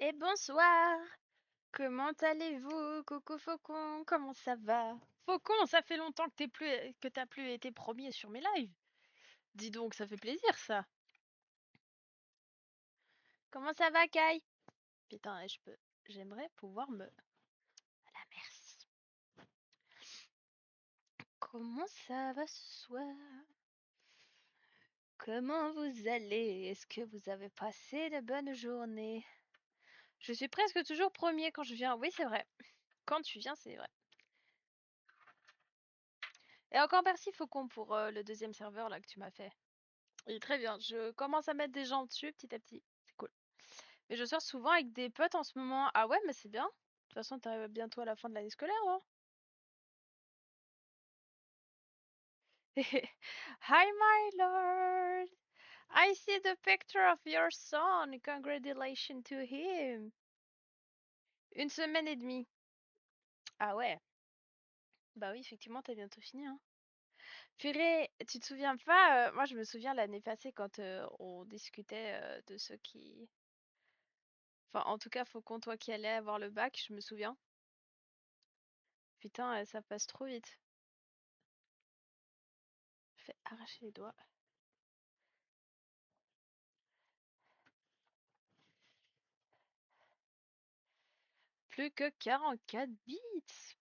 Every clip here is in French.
Et bonsoir, comment allez-vous, Coco Faucon? Comment ça va? Faucon, ça fait longtemps que t'as plus été premier sur mes lives. Dis donc, ça fait plaisir ça. Comment ça va, Kai? Putain, j'aimerais pouvoir me. Voilà, merci. Comment ça va ce soir? Comment vous allez? Est-ce que vous avez passé de bonnes journées? Je suis presque toujours premier quand je viens. Oui, c'est vrai. Quand tu viens, c'est vrai. Et encore merci, Faucon, pour le deuxième serveur là que tu m'as fait. Il est très bien. Je commence à mettre des gens dessus petit à petit. C'est cool. Mais je sors souvent avec des potes en ce moment. Ah ouais, mais c'est bien. De toute façon, t'arrives bientôt à la fin de l'année scolaire, non? Hi, my lord. I see the picture of your son. Congratulations to him. Une semaine et demie. Ah ouais. Bah oui, effectivement, t'as bientôt fini, hein. Purée, tu te souviens pas, moi je me souviens l'année passée quand on discutait de ceux qui. Enfin, en tout cas, faut qu'on toi qui allais avoir le bac, je me souviens. Putain, ça passe trop vite. Fais arracher les doigts. Plus que 44 bits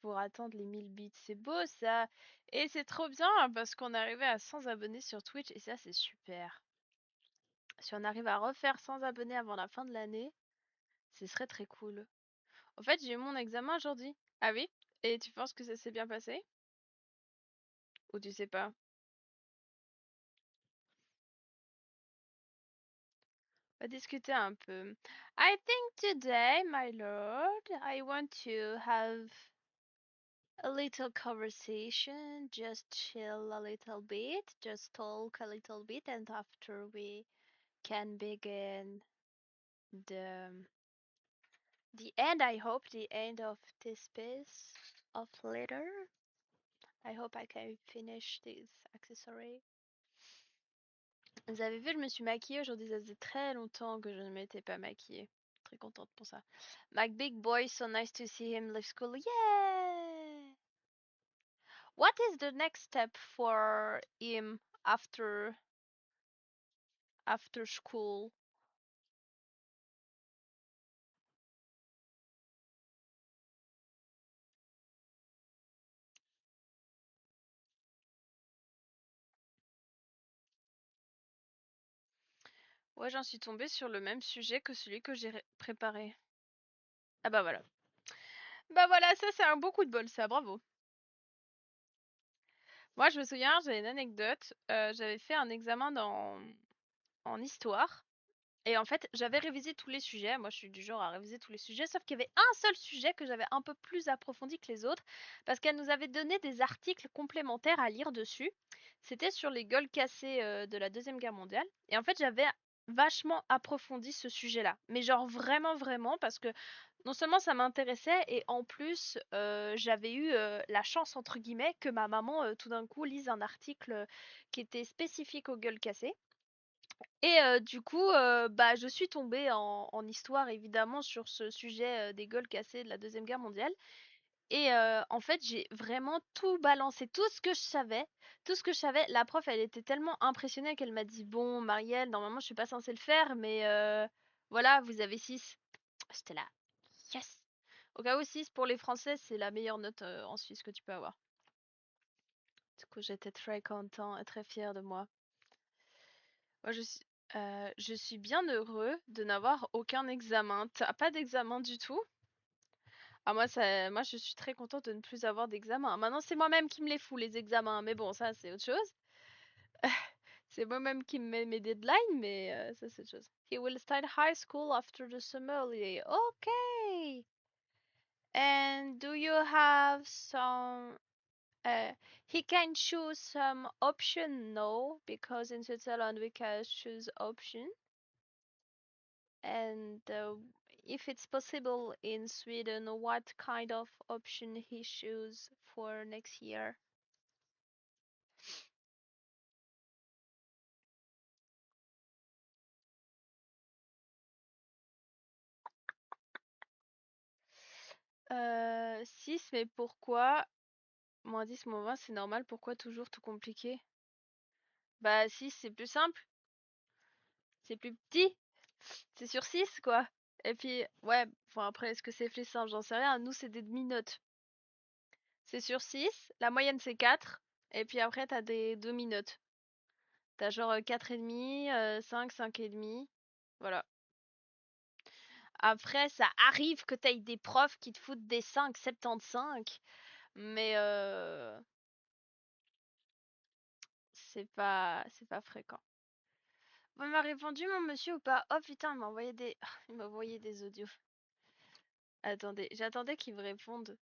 pour atteindre les 1000 bits. C'est beau ça. Et c'est trop bien parce qu'on est arrivé à 100 abonnés sur Twitch et ça c'est super. Si on arrive à refaire 100 abonnés avant la fin de l'année, ce serait très cool. En fait, j'ai eu mon examen aujourd'hui. Ah oui? Et tu penses que ça s'est bien passé? Ou tu sais pas? On va discuter un peu. I think today, my lord, I want to have a little conversation, just chill a little bit, just talk a little bit, and after we can begin the the end. I hope the end of this piece of letter. I hope I can finish this accessory. Vous avez vu, je me suis maquillée aujourd'hui. Ça faisait très longtemps que je ne m'étais pas maquillée. Très contente pour ça. My big boy, so nice to see him leave school. Yeah. What is the next step for him after school? Ouais, j'en suis tombée sur le même sujet que celui que j'ai préparé. Ah bah voilà. Bah voilà, ça c'est un beau coup de bol, ça, bravo. Moi, je me souviens, j'ai une anecdote. J'avais fait un examen en histoire. Et en fait, j'avais révisé tous les sujets. Moi, je suis du genre à réviser tous les sujets, sauf qu'il y avait un seul sujet que j'avais un peu plus approfondi que les autres, parce qu'elle nous avait donné des articles complémentaires à lire dessus. C'était sur les gueules cassées de la Deuxième Guerre mondiale. Et en fait, j'avais vachement approfondi ce sujet-là. Mais genre vraiment, vraiment, parce que non seulement ça m'intéressait, et en plus, j'avais eu la chance, entre guillemets, que ma maman, tout d'un coup, lise un article qui était spécifique aux gueules cassées. Et du coup, bah, je suis tombée en histoire évidemment sur ce sujet des gueules cassées de la Deuxième Guerre mondiale. Et en fait, j'ai vraiment tout balancé, tout ce que je savais, tout ce que je savais. La prof, elle était tellement impressionnée qu'elle m'a dit, bon, Marielle, normalement, je suis pas censée le faire, mais voilà, vous avez 6. J'étais là, yes. Au cas où 6 pour les Français, c'est la meilleure note en Suisse que tu peux avoir. Du coup, j'étais très content et très fière de moi. Moi, je suis bien heureux de n'avoir aucun examen. T'as pas d'examen du tout? Ah, moi, je suis très contente de ne plus avoir d'examen. Maintenant, c'est moi-même qui me les fous, les examens. Mais bon, ça, c'est autre chose. C'est moi-même qui me mets mes deadlines, mais ça, c'est autre chose. He will start high school after the summer holiday. Okay. And do you have some... Uh, he can choose some option, no, because in Switzerland we can choose option. And if it's possible in Sweden, what kind of option he choose for next year? 6, mais pourquoi? -10, -20, c'est normal, pourquoi toujours tout compliqué? Bah 6, c'est plus simple, c'est plus petit, c'est sur 6 quoi. Et puis, ouais, enfin après, est-ce que c'est plus simple? J'en sais rien. Nous, c'est des demi-notes. C'est sur 6, la moyenne c'est 4, et puis après, t'as des demi-notes. T'as genre 4,5, 5, 5,5. Voilà. Après, ça arrive que t'aies des profs qui te foutent des 5,75, mais c'est pas fréquent. Vous m'a répondu mon monsieur ou pas? Oh putain, il m'a envoyé des il m'a envoyé des audios. Attendez, j'attendais qu'il me réponde.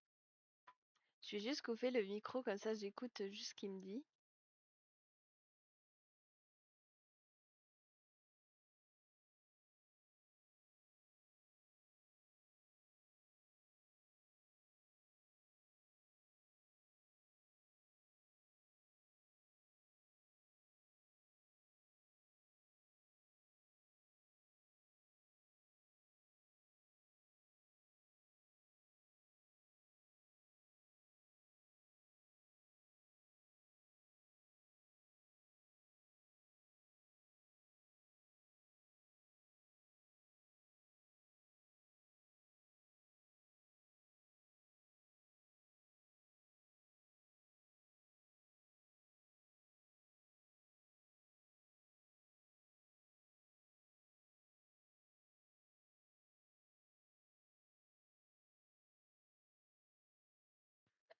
Je vais juste couper le micro comme ça j'écoute juste ce qu'il me dit.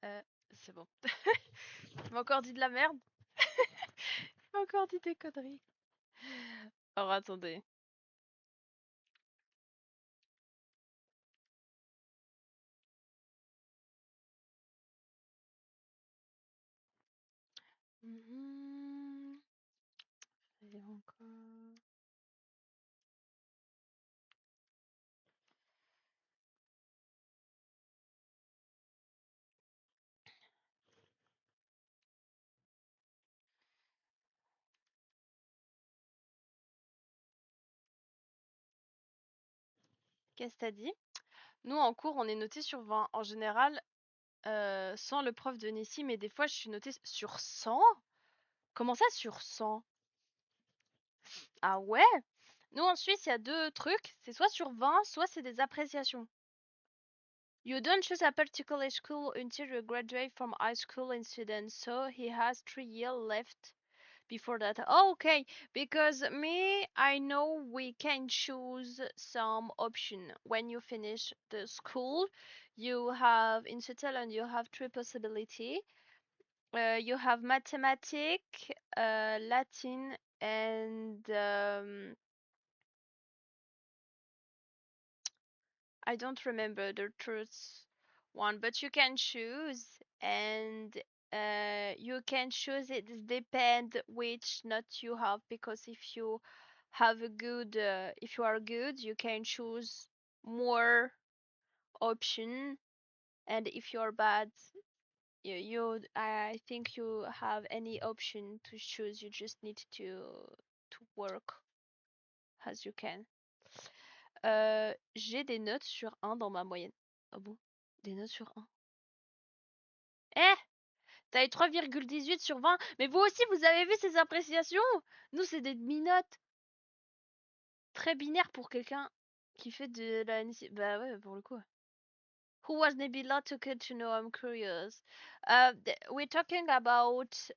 Euh, c'est bon. Il m'a encore dit de la merde. Il m'a encore dit des conneries. Alors attendez. Mhm. Et encore. Qu'est-ce que t'as dit? Nous en cours on est noté sur 20. En général, sans le prof de Nessie, mais des fois je suis notée sur 100? Comment ça sur 100? Ah ouais? Nous en Suisse, il y a deux trucs, c'est soit sur 20, soit c'est des appréciations. You don't choose a particular school until you graduate from high school in Sweden, so he has 3 years left before that. Oh, okay, because me, I know we can choose some option. When you finish the school, you have, in Switzerland, you have three possibility. You have mathematics, Latin, and I don't remember the truth one, but you can choose, and you can choose it depend which note you have, because if you have a good, if you are good, you can choose more option, and if you're bad, I think you have any option to choose. You just need to work as you can. J'ai des notes sur 1 dans ma moyenne. Ah bon? Des notes sur 1. Eh! T'as eu 3,18 sur 20. Mais vous aussi, vous avez vu ces appréciations? Nous, c'est des demi-notes. Très binaires pour quelqu'un qui fait de la... Bah ouais, pour le coup. Who was Nabila to get to know? I'm curious. We're talking about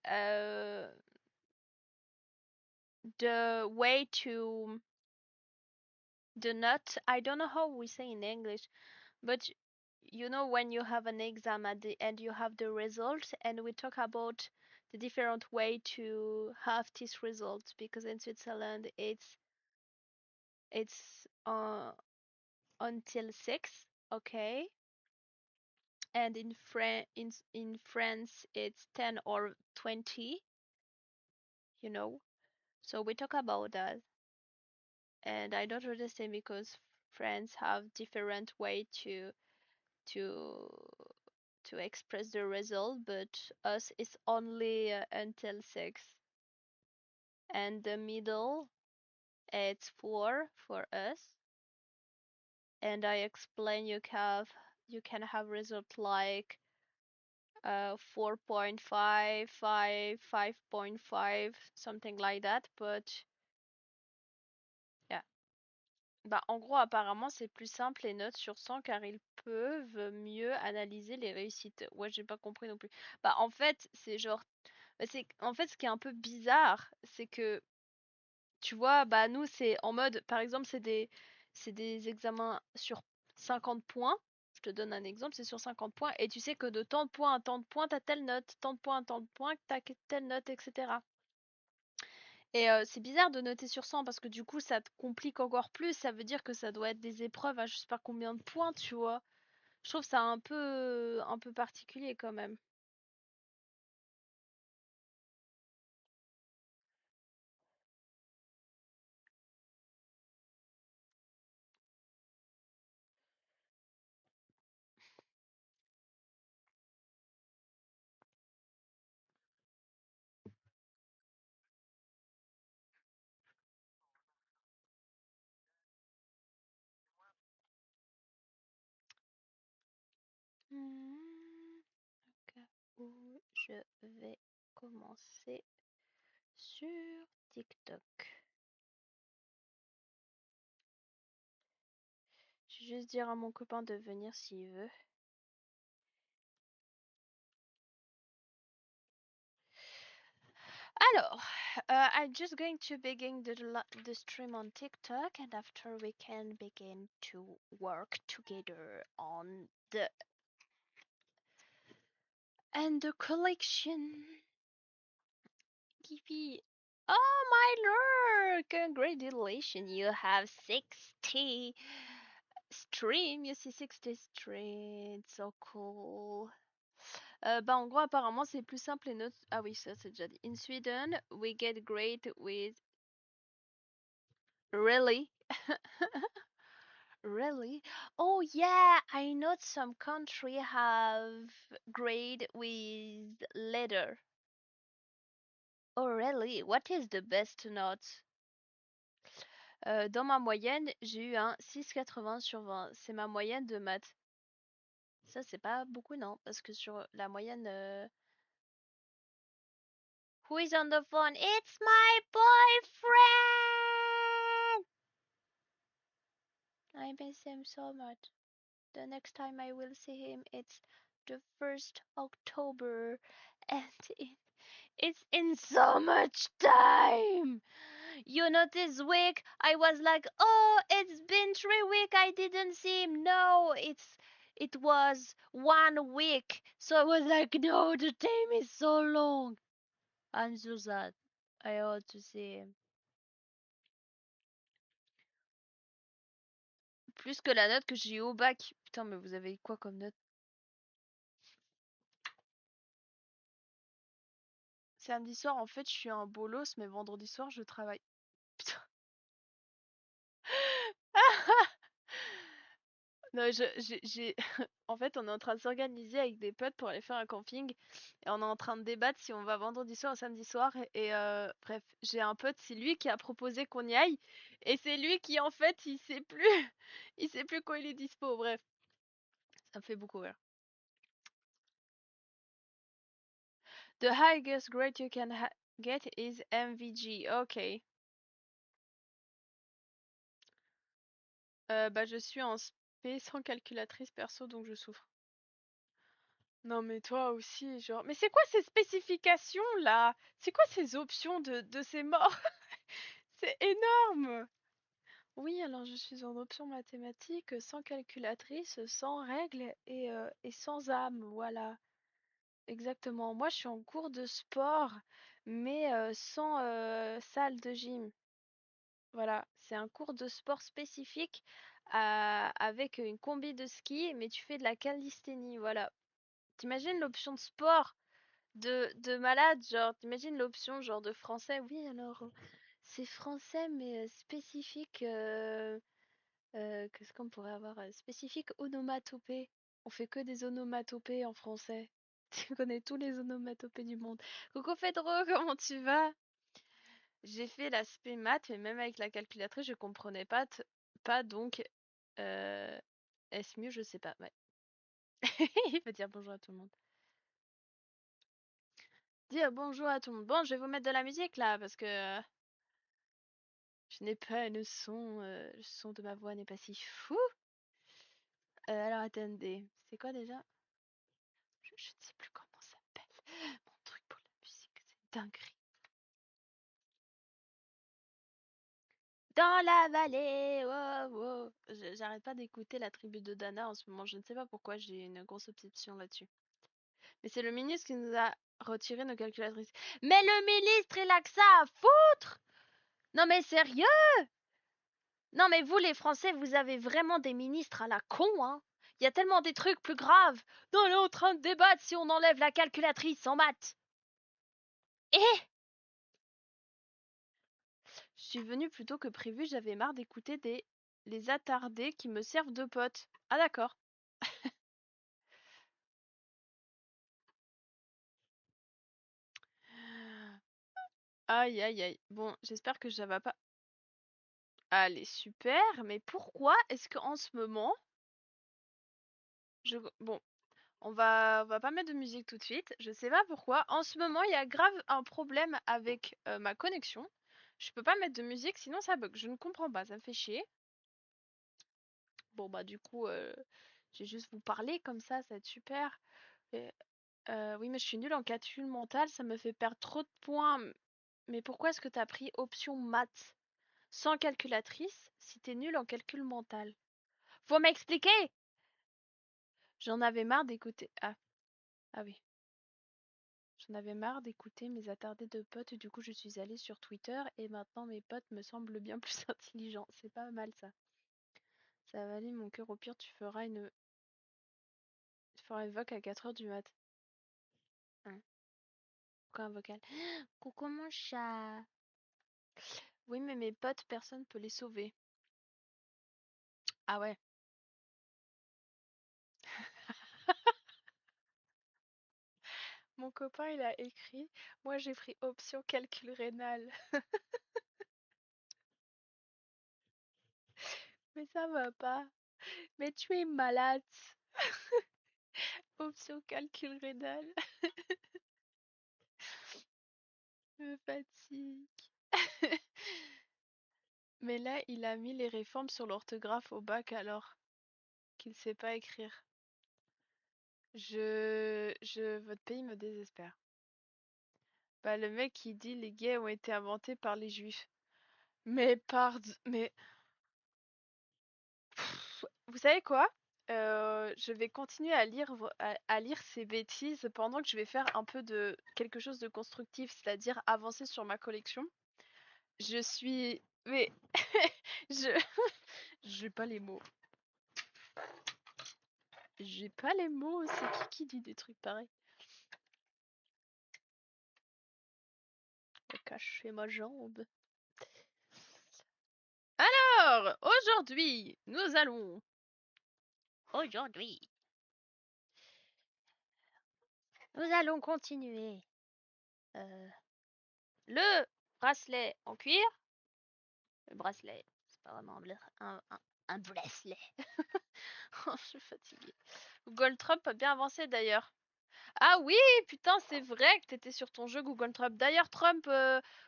the way to... The note. I don't know how we say in English. But you know, when you have an exam at the end, you have the results, and we talk about the different way to have these results, because in Switzerland it's until 6, okay, and in France it's 10 or 20, you know. So we talk about that, and I don't understand because France have different way to to express the result, but us is only until 6. And the middle, it's 4 for us. And I explain you have you can have result like 4.5, 5, 5.5, something like that. But yeah. Bah, en gros, apparemment, c'est plus simple les notes sur 100 car ils peuvent mieux analyser les réussites. Ouais, j'ai pas compris non plus. Bah, en fait, c'est genre, en fait, ce qui est un peu bizarre, c'est que, tu vois, bah, nous, c'est en mode, par exemple, c'est des examens sur 50 points. Je te donne un exemple, c'est sur 50 points, et tu sais que de tant de points à tant de points, t'as telle note, tant de points à tant de points, t'as telle note, etc. Et c'est bizarre de noter sur 100 parce que du coup, ça te complique encore plus. Ça veut dire que ça doit être des épreuves à je sais pas combien de points, tu vois. Je trouve ça un peu particulier quand même. Cas où je vais commencer sur TikTok. Je vais juste dire à mon copain de venir s'il veut. Alors, I'm just going to begin the stream on TikTok, and after we can begin to work together on the collection. Kiwi. Oh my lord! Congratulations, you have 60 stream. You see 60 stream. It's so cool. Bah en gros apparemment c'est plus simple les notes. Ah oui, ça c'est déjà dit. In Sweden, we get great with really. Really? Oh yeah, I know some country have grade with letter. Oh really? What is the best note? Dans ma moyenne, j'ai eu un 6,80 sur 20. C'est ma moyenne de maths. Ça, c'est pas beaucoup, non? Parce que sur la moyenne. Who is on the phone? It's my boyfriend! I miss him so much. The next time I will see him, it's the 1st October. And it's in so much time! You know, this week I was like, oh, it's been 3 weeks I didn't see him. No, it was 1 week. So I was like, no, the time is so long. I'm so sad. I ought to see him. Plus que la note que j'ai eu au bac. Putain, mais vous avez quoi comme note? Samedi soir, en fait, je suis un bolos, mais vendredi soir, je travaille. Putain. Non, en fait, on est en train de s'organiser avec des potes pour aller faire un camping. Et on est en train de débattre si on va vendredi soir ou samedi soir. Et bref, j'ai un pote, c'est lui qui a proposé qu'on y aille. Et c'est lui qui, en fait, il sait plus. Il sait plus quand il est dispo. Bref, ça me fait beaucoup rire. The highest grade you can get is MVG. Ok. Bah, je suis en SP sans calculatrice perso, donc je souffre. Non mais toi aussi, genre. Mais c'est quoi ces spécifications là? C'est quoi ces options de ces morts? C'est énorme! Oui, alors je suis en option mathématiques, sans calculatrice, sans règles et sans âme, voilà. Exactement. Moi je suis en cours de sport, mais sans salle de gym. Voilà, c'est un cours de sport spécifique avec une combi de ski, mais tu fais de la calisthénie, voilà. T'imagines l'option de sport de malade, genre, t'imagines l'option genre de français, oui, alors, c'est français, mais spécifique, qu'est-ce qu'on pourrait avoir? Spécifique onomatopée. On fait que des onomatopées en français. Tu connais tous les onomatopées du monde. Coucou Pedro, comment tu vas? J'ai fait l'aspect maths, mais même avec la calculatrice, je comprenais pas, donc, est-ce mieux? Je sais pas, ouais. Il va dire bonjour à tout le monde. Dire bonjour à tout le monde. Bon, je vais vous mettre de la musique là parce que je n'ai pas le son de ma voix n'est pas si fou. Alors attendez, c'est quoi déjà? Je ne sais plus comment ça s'appelle. Mon truc pour la musique, c'est une dinguerie. Dans la vallée, wow, wow. J'arrête pas d'écouter la tribu de Dana en ce moment. Je ne sais pas pourquoi j'ai une grosse obsession là-dessus. Mais c'est le ministre qui nous a retiré nos calculatrices. Mais le ministre, il a que ça à foutre! Non mais sérieux? Non mais vous les Français, vous avez vraiment des ministres à la con, hein? Il y a tellement des trucs plus graves. Non, on est en train de débattre si on enlève la calculatrice en maths. Eh? Je suis venue plus tôt que prévu, j'avais marre d'écouter les attardés qui me servent de potes. Ah d'accord. Aïe aïe aïe. Bon, j'espère que ça va pas. Allez, super, mais pourquoi est-ce qu'en ce moment, bon, on va pas mettre de musique tout de suite. Je sais pas pourquoi. En ce moment, il y a grave un problème avec ma connexion. Je peux pas mettre de musique, sinon ça bug. Je ne comprends pas, ça me fait chier. Bon bah du coup, je vais juste vous parler comme ça va être super. Et, oui, mais je suis nulle en calcul mental, ça me fait perdre trop de points. Mais pourquoi est-ce que t'as pris option maths sans calculatrice si t'es nul en calcul mental? Faut m'expliquer! J'en avais marre d'écouter. Ah oui. J'en avais marre d'écouter mes attardés de potes, du coup je suis allée sur Twitter et maintenant mes potes me semblent bien plus intelligents. C'est pas mal ça. Ça va aller mon cœur, au pire tu feras une voc à 4 heures du mat. Hein. Pourquoi un vocal? Coucou mon chat. Oui mais mes potes, personne peut les sauver. Ah ouais. Mon copain il a écrit, moi j'ai pris option calcul rénal. Mais ça va pas. Mais tu es malade. Option calcul rénal. Me fatigue. Mais là, il a mis les réformes sur l'orthographe au bac alors qu'il sait pas écrire. Votre pays me désespère. Bah, le mec qui dit les gays ont été inventés par les juifs. Mais, vous savez quoi? Je vais continuer à lire ces bêtises pendant que je vais faire un peu de quelque chose de constructif, c'est-à-dire avancer sur ma collection. Je suis, mais je, j'ai pas les mots. J'ai pas les mots. C'est qui dit des trucs pareils? Cacher ma jambe. Alors, aujourd'hui, nous allons continuer euh, le bracelet en cuir. Le bracelet, c'est pas vraiment un bracelet. Oh, je suis fatiguée. Google Trump a bien avancé d'ailleurs. Ah oui, putain, c'est vrai que t'étais sur ton jeu Google Trump. D'ailleurs, Trump,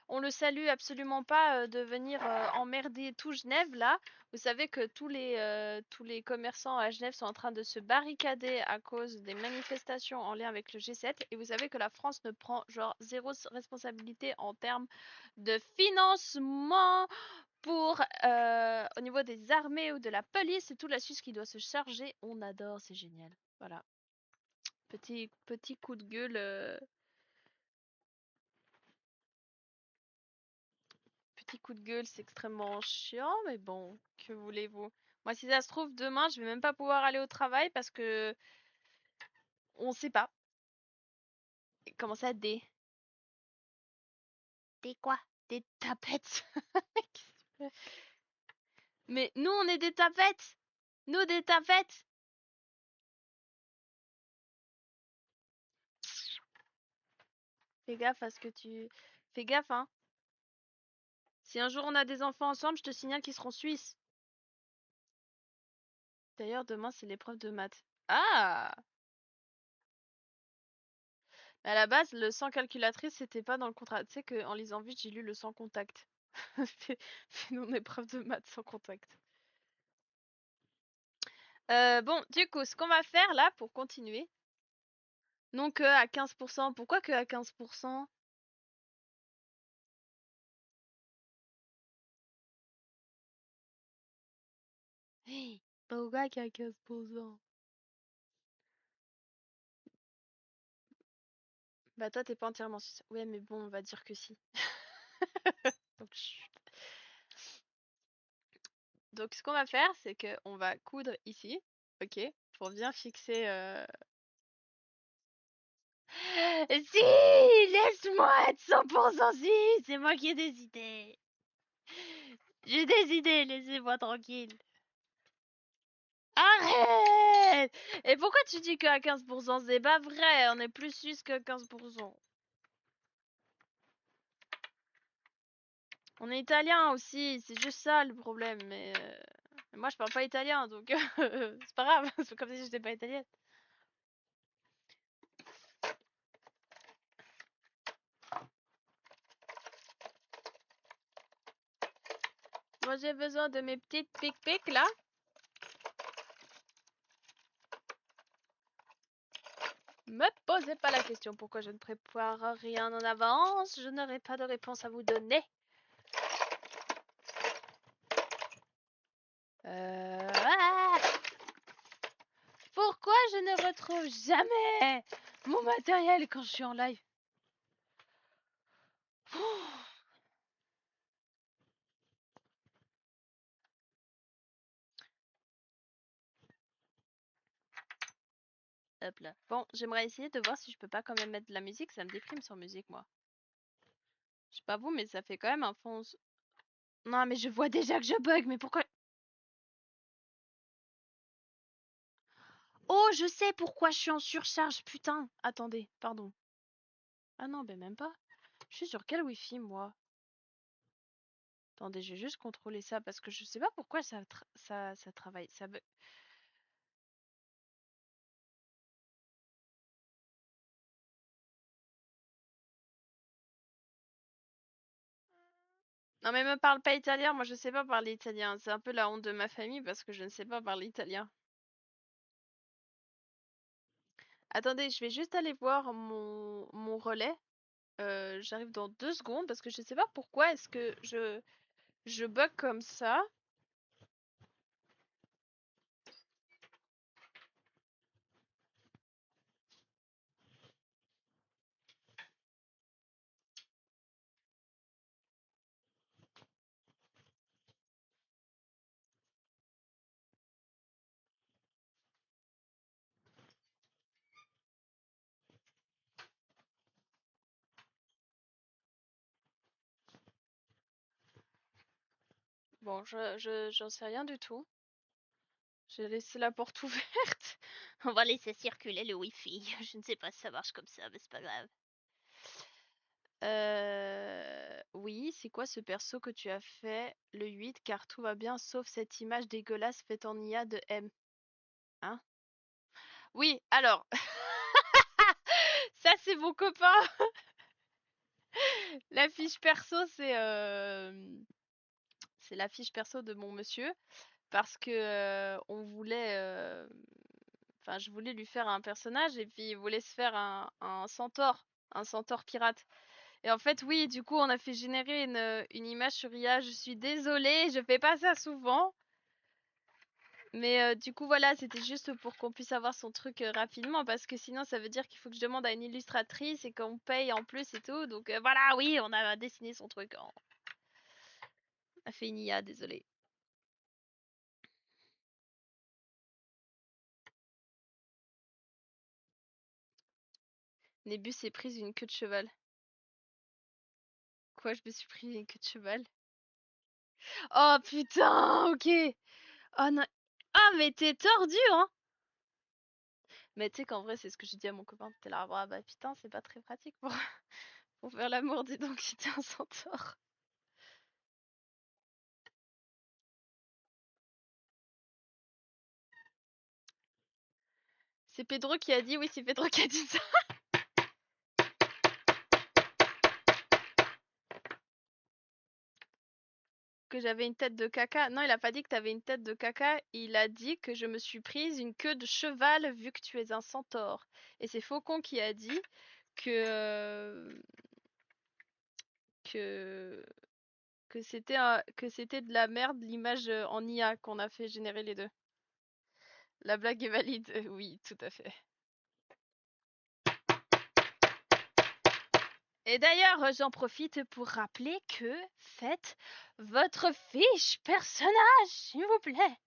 on le salue absolument pas de venir emmerder tout Genève là. Vous savez que tous les commerçants à Genève sont en train de se barricader à cause des manifestations en lien avec le G7. Et vous savez que la France ne prend genre zéro responsabilité en termes de financement pour au niveau des armées ou de la police. C'est tout la Suisse qui doit se charger. On adore, c'est génial. Voilà. Petit coup de gueule. Petit coup de gueule, c'est extrêmement chiant, mais bon, que voulez-vous? Moi, si ça se trouve, demain, je vais même pas pouvoir aller au travail parce que on sait pas. Comment ça, des quoi? Des tapettes? Mais nous, on est des tapettes! Nous, des tapettes! Fais gaffe à ce que tu... Fais gaffe, hein. Si un jour on a des enfants ensemble, je te signale qu'ils seront suisses. D'ailleurs, demain, c'est l'épreuve de maths. Ah! À la base, le sans calculatrice, c'était pas dans le contrat. Tu sais qu'en lisant vite, j'ai lu le sans contact. Fais une épreuve de maths sans contact. Bon, du coup, ce qu'on va faire là pour continuer. Non que à 15%. Pourquoi que à 15%? Hey, pourquoi qu'à 15%? Bah toi, t'es pas entièrement sûr. Ouais, mais bon, on va dire que si. Donc, chut. Donc, ce qu'on va faire, c'est que on va coudre ici, ok, pour bien fixer. Si, laisse-moi être 100% si, c'est moi qui ai décidé. J'ai décidé, laissez-moi tranquille. Arrête! Et pourquoi tu dis qu'à 15%? C'est pas vrai, on est plus suisse que 15%. On est italien aussi, c'est juste ça le problème, mais moi je parle pas italien, donc c'est pas grave, c'est comme si j'étais pas italienne. Moi j'ai besoin de mes petites pic-pic là. Me posez pas la question pourquoi je ne prépare rien en avance, je n'aurai pas de réponse à vous donner. Ah, pourquoi je ne retrouve jamais mon matériel quand je suis en live? Hop là. Bon, j'aimerais essayer de voir si je peux pas quand même mettre de la musique, ça me déprime sans musique moi. Je sais pas vous, mais ça fait quand même un fond. Non, mais je vois déjà que je bug, mais pourquoi? Oh, je sais pourquoi je suis en surcharge, putain. Attendez, pardon. Ah non, ben même pas. Je suis sur quel wifi moi? Attendez, je vais juste contrôler ça parce que je sais pas pourquoi ça travaille. Ça bug. Non, mais me parle pas italien, moi je sais pas parler italien. C'est un peu la honte de ma famille parce que je ne sais pas parler italien. Attendez, je vais juste aller voir mon relais. J'arrive dans 2 secondes parce que je sais pas pourquoi est-ce que je bug comme ça. Bon, j'en sais rien du tout. J'ai laissé la porte ouverte. On va laisser circuler le wifi. Je ne sais pas si ça marche comme ça, mais c'est pas grave. Oui, c'est quoi ce perso que tu as fait? Le 8, car tout va bien, sauf cette image dégueulasse faite en IA de M. Hein? Oui, alors, ça c'est mon copain. La fiche perso, c'est la fiche perso de mon monsieur. Parce que on voulait. Enfin, je voulais lui faire un personnage et puis il voulait se faire un centaure pirate. Et en fait, oui, du coup, on a fait générer une image sur IA. Je suis désolée, je fais pas ça souvent. Mais du coup, voilà, c'était juste pour qu'on puisse avoir son truc rapidement parce que sinon, ça veut dire qu'il faut que je demande à une illustratrice et qu'on paye en plus et tout. Donc voilà, oui, on a dessiné son truc. On a fait une IA, désolée. Nébus s'est prise une queue de cheval. Quoi, je me suis pris une queue de cheval? Oh putain, ok. Oh non. Ah, mais t'es tordu, hein? Mais tu sais qu'en vrai, c'est ce que j'ai dit à mon copain. T'es là, ah bah putain, c'est pas très pratique pour, pour faire l'amour, dis donc, si t'es un centaure. C'est Pedro qui a dit, oui, c'est Pedro qui a dit ça. Que j'avais une tête de caca. Non, il a pas dit que t'avais une tête de caca. Il a dit que je me suis prise une queue de cheval vu que tu es un centaure. Et c'est Faucon qui a dit que que que c'était de la merde l'image en IA qu'on a fait générer les deux. La blague est valide. Oui, tout à fait. Et d'ailleurs, j'en profite pour rappeler que faites votre fiche personnage, s'il vous plaît.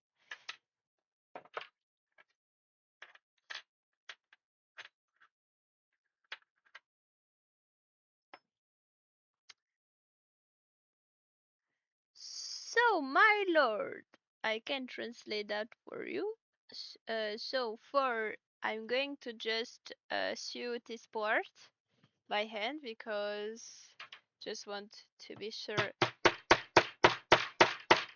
So, my lord, I can translate that for you. I'm going to just sew this part by hand because just want to be sure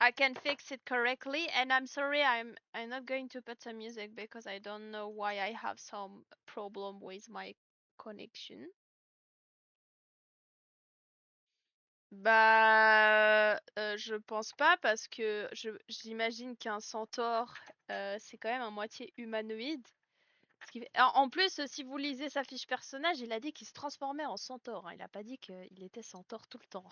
I can fix it correctly. And I'm sorry, I'm not going to put some music because I don't know why I have some problem with my connection. Bah, je pense pas parce que j'imagine qu'un centaure, c'est quand même un moitié humanoïde. En plus, si vous lisez sa fiche personnage, il a dit qu'il se transformait en centaure, hein. Il a pas dit qu'il était centaure tout le temps.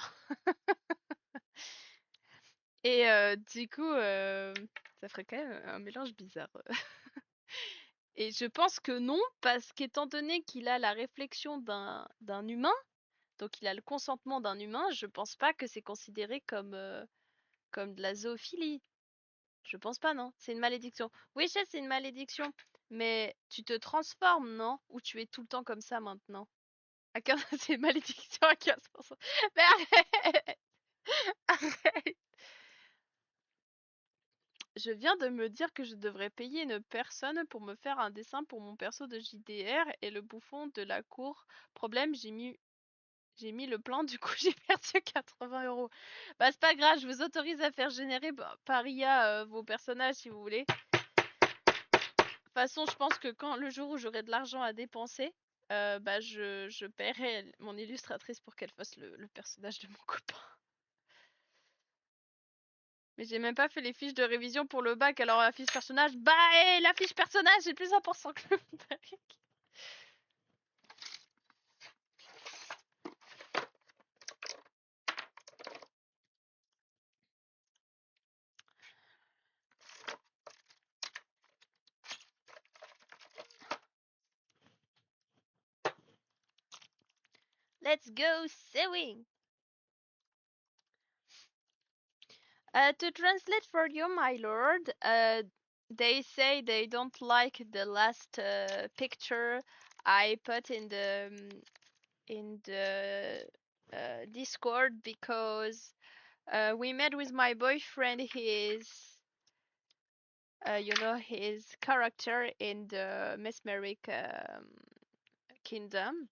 Et du coup, ça ferait quand même un mélange bizarre. Et je pense que non, parce qu'étant donné qu'il a la réflexion d'un humain, donc il a le consentement d'un humain, je pense pas que c'est considéré comme de la zoophilie. Je pense pas, non. C'est une malédiction. Oui, je sais, c'est une malédiction. Mais tu te transformes, non? Ou tu es tout le temps comme ça maintenant? À 15... C'est une malédiction à 15%. Mais arrête! Arrête! Je viens de me dire que je devrais payer une personne pour me faire un dessin pour mon perso de JDR et le bouffon de la cour. Problème, j'ai mis le plan, du coup j'ai perdu 80 €. Bah c'est pas grave, je vous autorise à faire générer par IA vos personnages si vous voulez. De toute façon, je pense que quand le jour où j'aurai de l'argent à dépenser, bah je paierai mon illustratrice pour qu'elle fasse le personnage de mon copain. Mais j'ai même pas fait les fiches de révision pour le bac, alors la fiche personnage, bah et la fiche personnage est plus important que le bac. Let's go sewing! To translate for you, my lord, they say they don't like the last picture I put in the Discord because we met with my boyfriend his his character in the Mesmeric kingdom,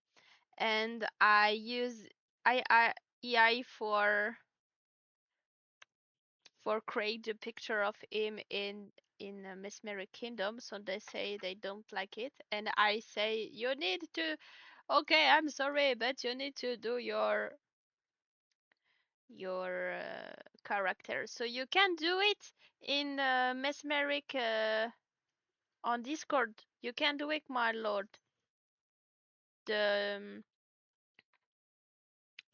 and I use AI for create a picture of him in a Mesmeric kingdom, so they say they don't like it, and I say you need to. Okay, I'm sorry, but you need to do your character. So you can do it in Mesmeric on Discord. You can do it, my lord. The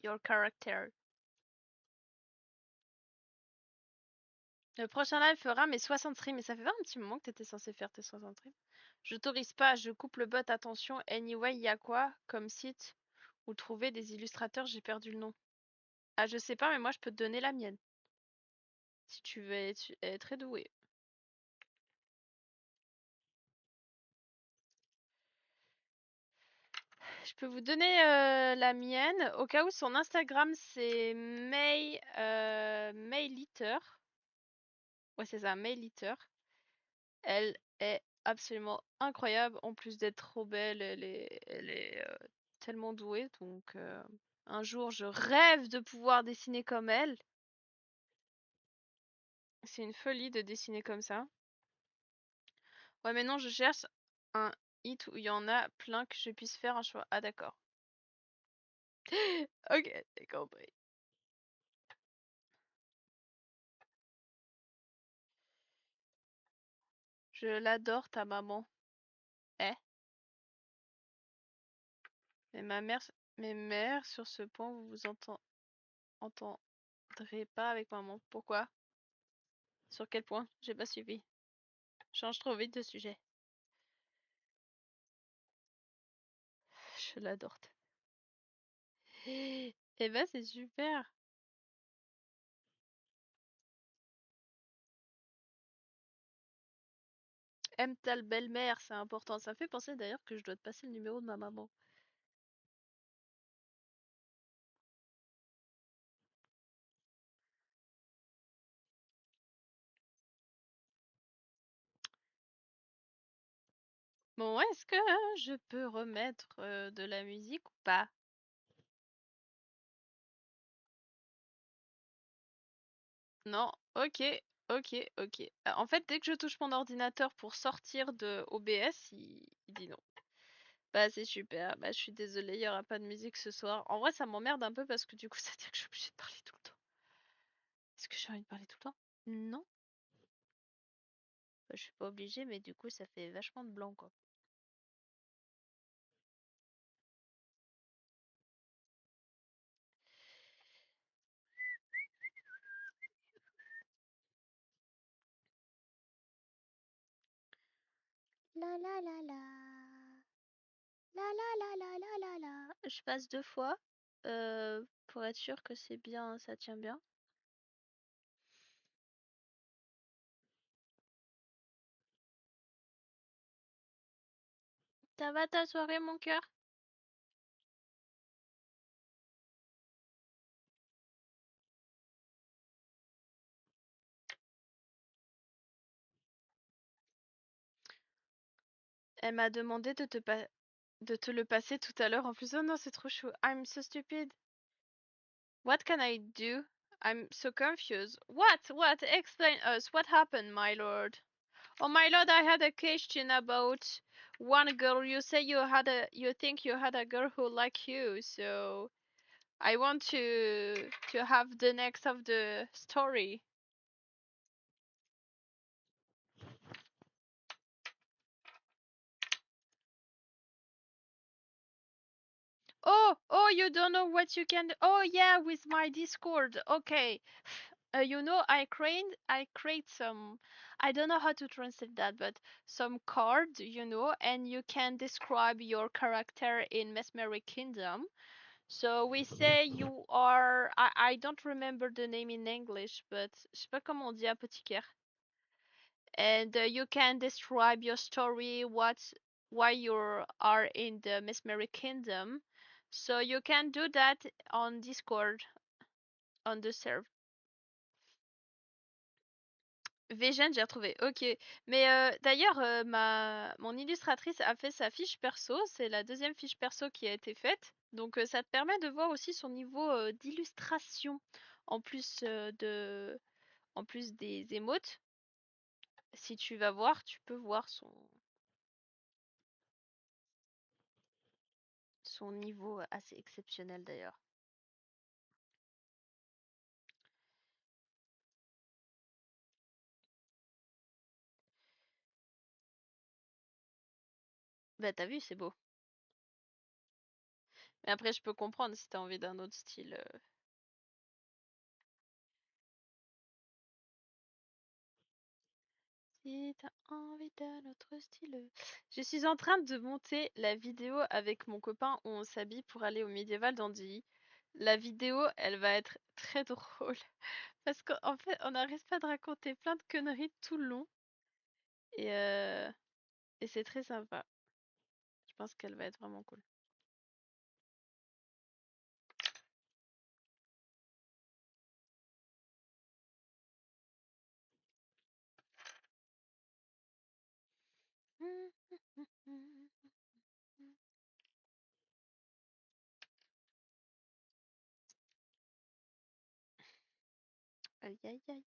your character. Le prochain live fera mes 60 streams. Mais ça fait pas un petit moment que t'étais censé faire tes 60 streams. J'autorise pas, je coupe le bot, attention. Anyway, y a quoi comme site où trouver des illustrateurs? J'ai perdu le nom. Ah, je sais pas, mais moi je peux te donner la mienne. Si tu veux être, elle est très douée. Je peux vous donner la mienne. Au cas où son Instagram c'est Mayliter. Ouais, c'est ça, Mayliter. Elle est absolument incroyable. En plus d'être trop belle, elle est tellement douée. Donc, un jour, je rêve de pouvoir dessiner comme elle. C'est une folie de dessiner comme ça. Ouais, mais non, je cherche un It où il y en a plein que je puisse faire un choix. Ah d'accord. Ok, j'ai compris. Je l'adore ta maman. Eh? Mais ma mère, mes mères, sur ce point, vous vous entendrez pas avec maman. Pourquoi? Sur quel point? J'ai pas suivi. Change trop vite de sujet. Je l'adore. Eh ben, c'est super. Aime ta belle-mère, c'est important. Ça me fait penser d'ailleurs que je dois te passer le numéro de ma maman. Bon, est-ce que je peux remettre de la musique ou pas? Non, ok, ok. En fait, dès que je touche mon ordinateur pour sortir de OBS, il dit non. Bah c'est super, bah je suis désolée, il y aura pas de musique ce soir. En vrai, ça m'emmerde un peu parce que du coup, ça veut dire que je suis obligée de parler tout le temps. Est-ce que j'ai envie de parler tout le temps? Non, bah, je suis pas obligée, mais du coup, ça fait vachement de blanc, quoi. La la la la. La la la la la la la. Je passe deux fois pour être sûr que c'est bien, ça tient bien. Ça va ta soirée, mon cœur? Elle m'a demandé de te le passer tout à l'heure en plus. Oh non, c'est trop chou. I'm so stupid. What can I do? I'm so confused. What? What? Explain us. What happened, my lord? Oh, my lord, I had a question about one girl. You say you think you had a girl who like you, so I want to have the next of the story. Oh, you don't know what you can do. Oh, yeah, with my Discord. Okay. You know, I create some, I don't know how to translate that, but some card, and you can describe your character in Mesmeric Kingdom. So we say you are, I don't remember the name in English, but je sais pas comment on dit apothicaire. And you can describe your story, why you are in the Mesmeric Kingdom. So you can do that on Discord, on the server. Vision, j'ai retrouvé. Ok. Mais d'ailleurs, mon illustratrice a fait sa fiche perso. C'est la deuxième fiche perso qui a été faite. Donc ça te permet de voir aussi son niveau d'illustration en plus en plus des émotes. Si tu vas voir, tu peux voir son niveau assez exceptionnel d'ailleurs. Bah t'as vu, c'est beau. Mais après, je peux comprendre si t'as envie d'un autre style. Si t'as envie d'un autre style. Je suis en train de monter la vidéo avec mon copain où on s'habille pour aller au médiéval d'Andy. La vidéo, elle va être très drôle. Parce qu'en fait, on n'arrête pas de raconter plein de conneries tout le long. Et, euh, et c'est très sympa. Je pense qu'elle va être vraiment cool. Aïe aïe aïe.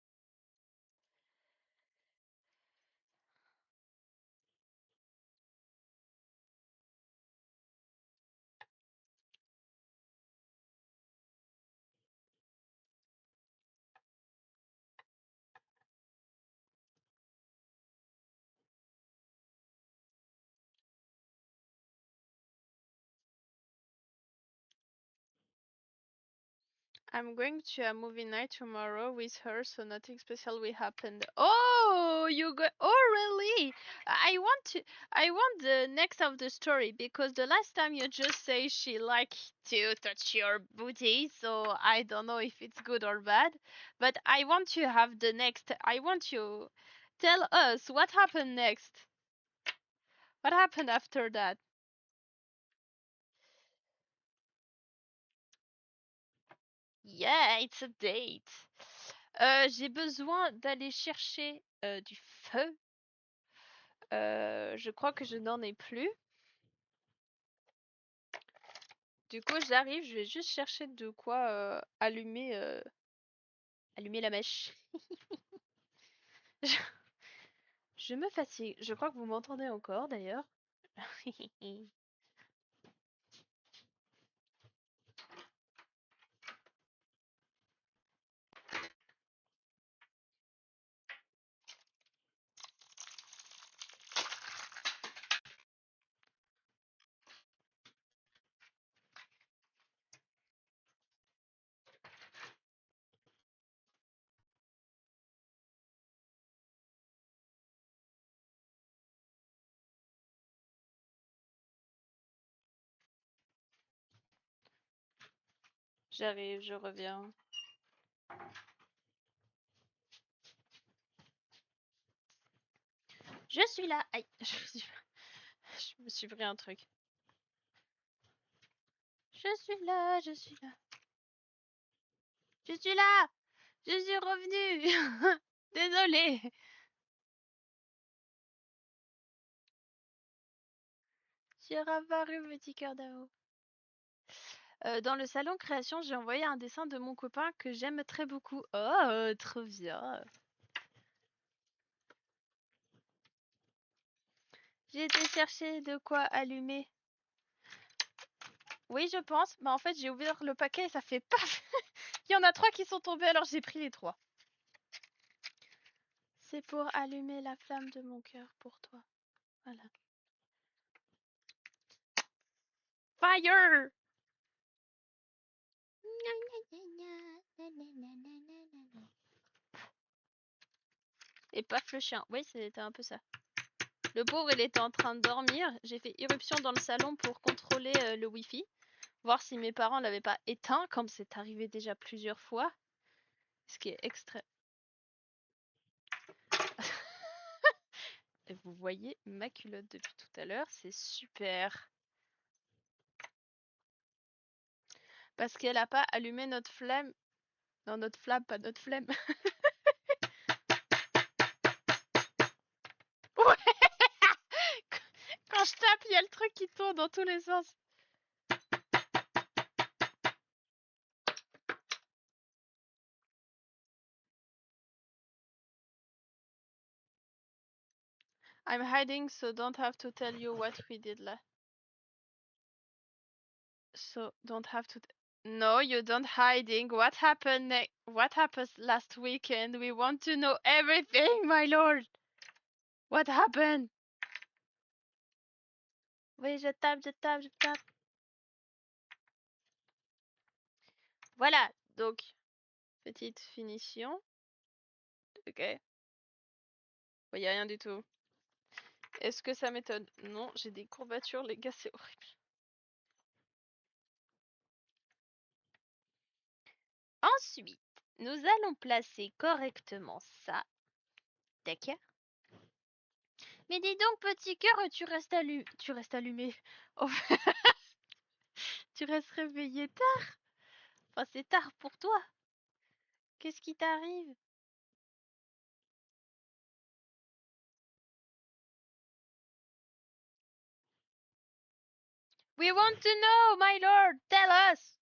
I'm going to a movie night tomorrow with her, so nothing special will happen. Oh, you go. Oh, really? I want the next of the story because the last time you just say she like to touch your booty, so I don't know if it's good or bad. But I want to have the next. I want you tell us what happened next. What happened after that? Yeah, it's a date. J'ai besoin d'aller chercher du feu. Je crois que je n'en ai plus. Du coup, j'arrive, je vais juste chercher de quoi allumer la mèche. Je, je me fatigue. Je crois que vous m'entendez encore d'ailleurs. J'arrive, je reviens. Je suis là. Aïe, je me suis pris un truc. Je suis là, je suis là. Je suis là. Je suis revenue. Désolée. J'ai reparu, petit cœur d'amour. Dans le salon création, j'ai envoyé un dessin de mon copain que j'aime très beaucoup. Oh, trop bien. J'ai été chercher de quoi allumer. Oui, je pense. Mais en fait, j'ai ouvert le paquet et ça fait paf. Il y en a 3 qui sont tombés, alors j'ai pris les 3. C'est pour allumer la flamme de mon cœur pour toi. Voilà. Fire! Et paf le chien. Oui, c'était un peu ça. Le pauvre, il était en train de dormir. J'ai fait irruption dans le salon pour contrôler le wifi. Voir si mes parents l'avaient pas éteint, comme c'est arrivé déjà plusieurs fois. Ce qui est extrême. Et vous voyez ma culotte depuis tout à l'heure, c'est super. Parce qu'elle a pas allumé notre flamme. Non, notre flamme, pas notre flemme. Ouais. Quand je tape, il y a le truc qui tourne dans tous les sens. I'm hiding, so don't have to tell you what we did last. So don't have to. No, you don't hiding. What happened? What happened last weekend? We want to know everything, my lord. What happened? Oui, je tape, je tape, je tape. Voilà, donc petite finition. Ok. Il n'y a rien du tout. Est-ce que ça m'étonne? Non, j'ai des courbatures, les gars, c'est horrible. Ensuite, nous allons placer correctement ça. D'accord. Mais dis donc, petit cœur, tu restes allumé. Oh, tu restes réveillé tard. Enfin, c'est tard pour toi. Qu'est-ce qui t'arrive? We want to know, my lord. Tell us.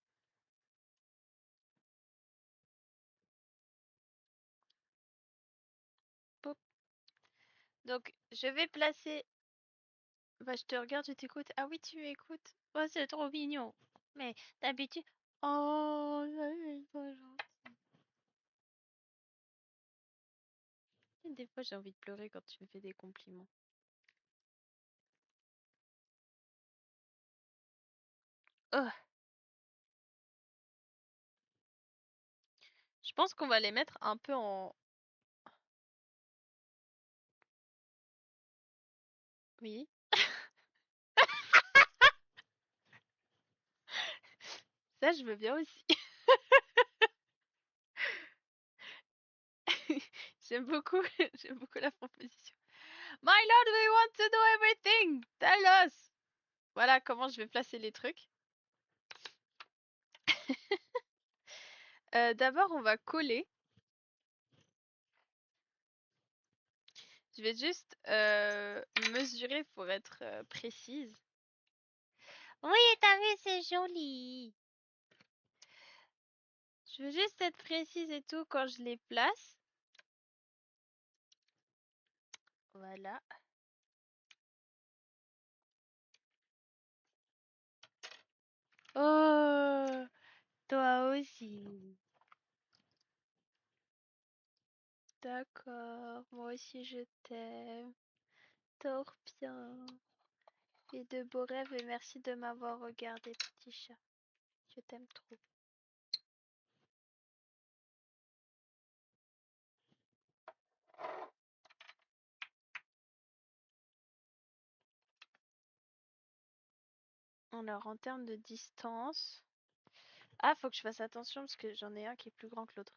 Pop. Donc, je vais placer. Bah, je te regarde, je t'écoute. Ah oui, tu m'écoutes. Oh, c'est trop mignon. Mais d'habitude. Oh, ça c'est trop gentil. Des fois, j'ai envie de pleurer quand tu me fais des compliments. Oh, Je pense qu'on va les mettre un peu en... Oui. Ça, je veux bien aussi. J'aime beaucoup, j'aime beaucoup la proposition. My lord, we want to know everything. Tell us. Voilà comment je vais placer les trucs. D'abord, on va coller. Je vais juste mesurer pour être précise. Oui, t'as vu, c'est joli. Je veux juste être précise et tout quand je les place. Voilà. Oh, toi aussi. D'accord, moi aussi je t'aime. Dors bien. Et de beaux rêves et merci de m'avoir regardé, petit chat. Je t'aime trop. Alors, en termes de distance... Ah, faut que je fasse attention parce que j'en ai un qui est plus grand que l'autre.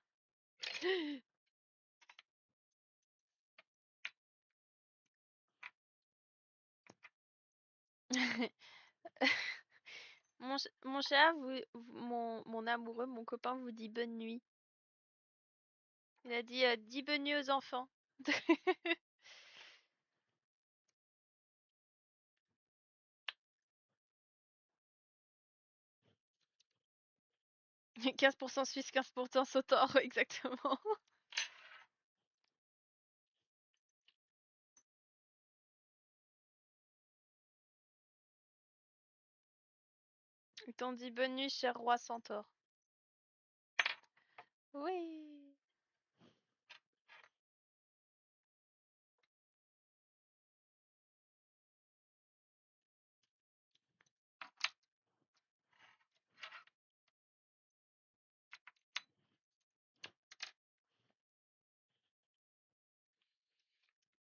Mon chat, mon amoureux, mon copain vous dit bonne nuit. Il a dit dis bonne nuit aux enfants. 15% suisse, 15% sautor, exactement. Ils t'ont dit bonne nuit, cher roi centaure. Oui.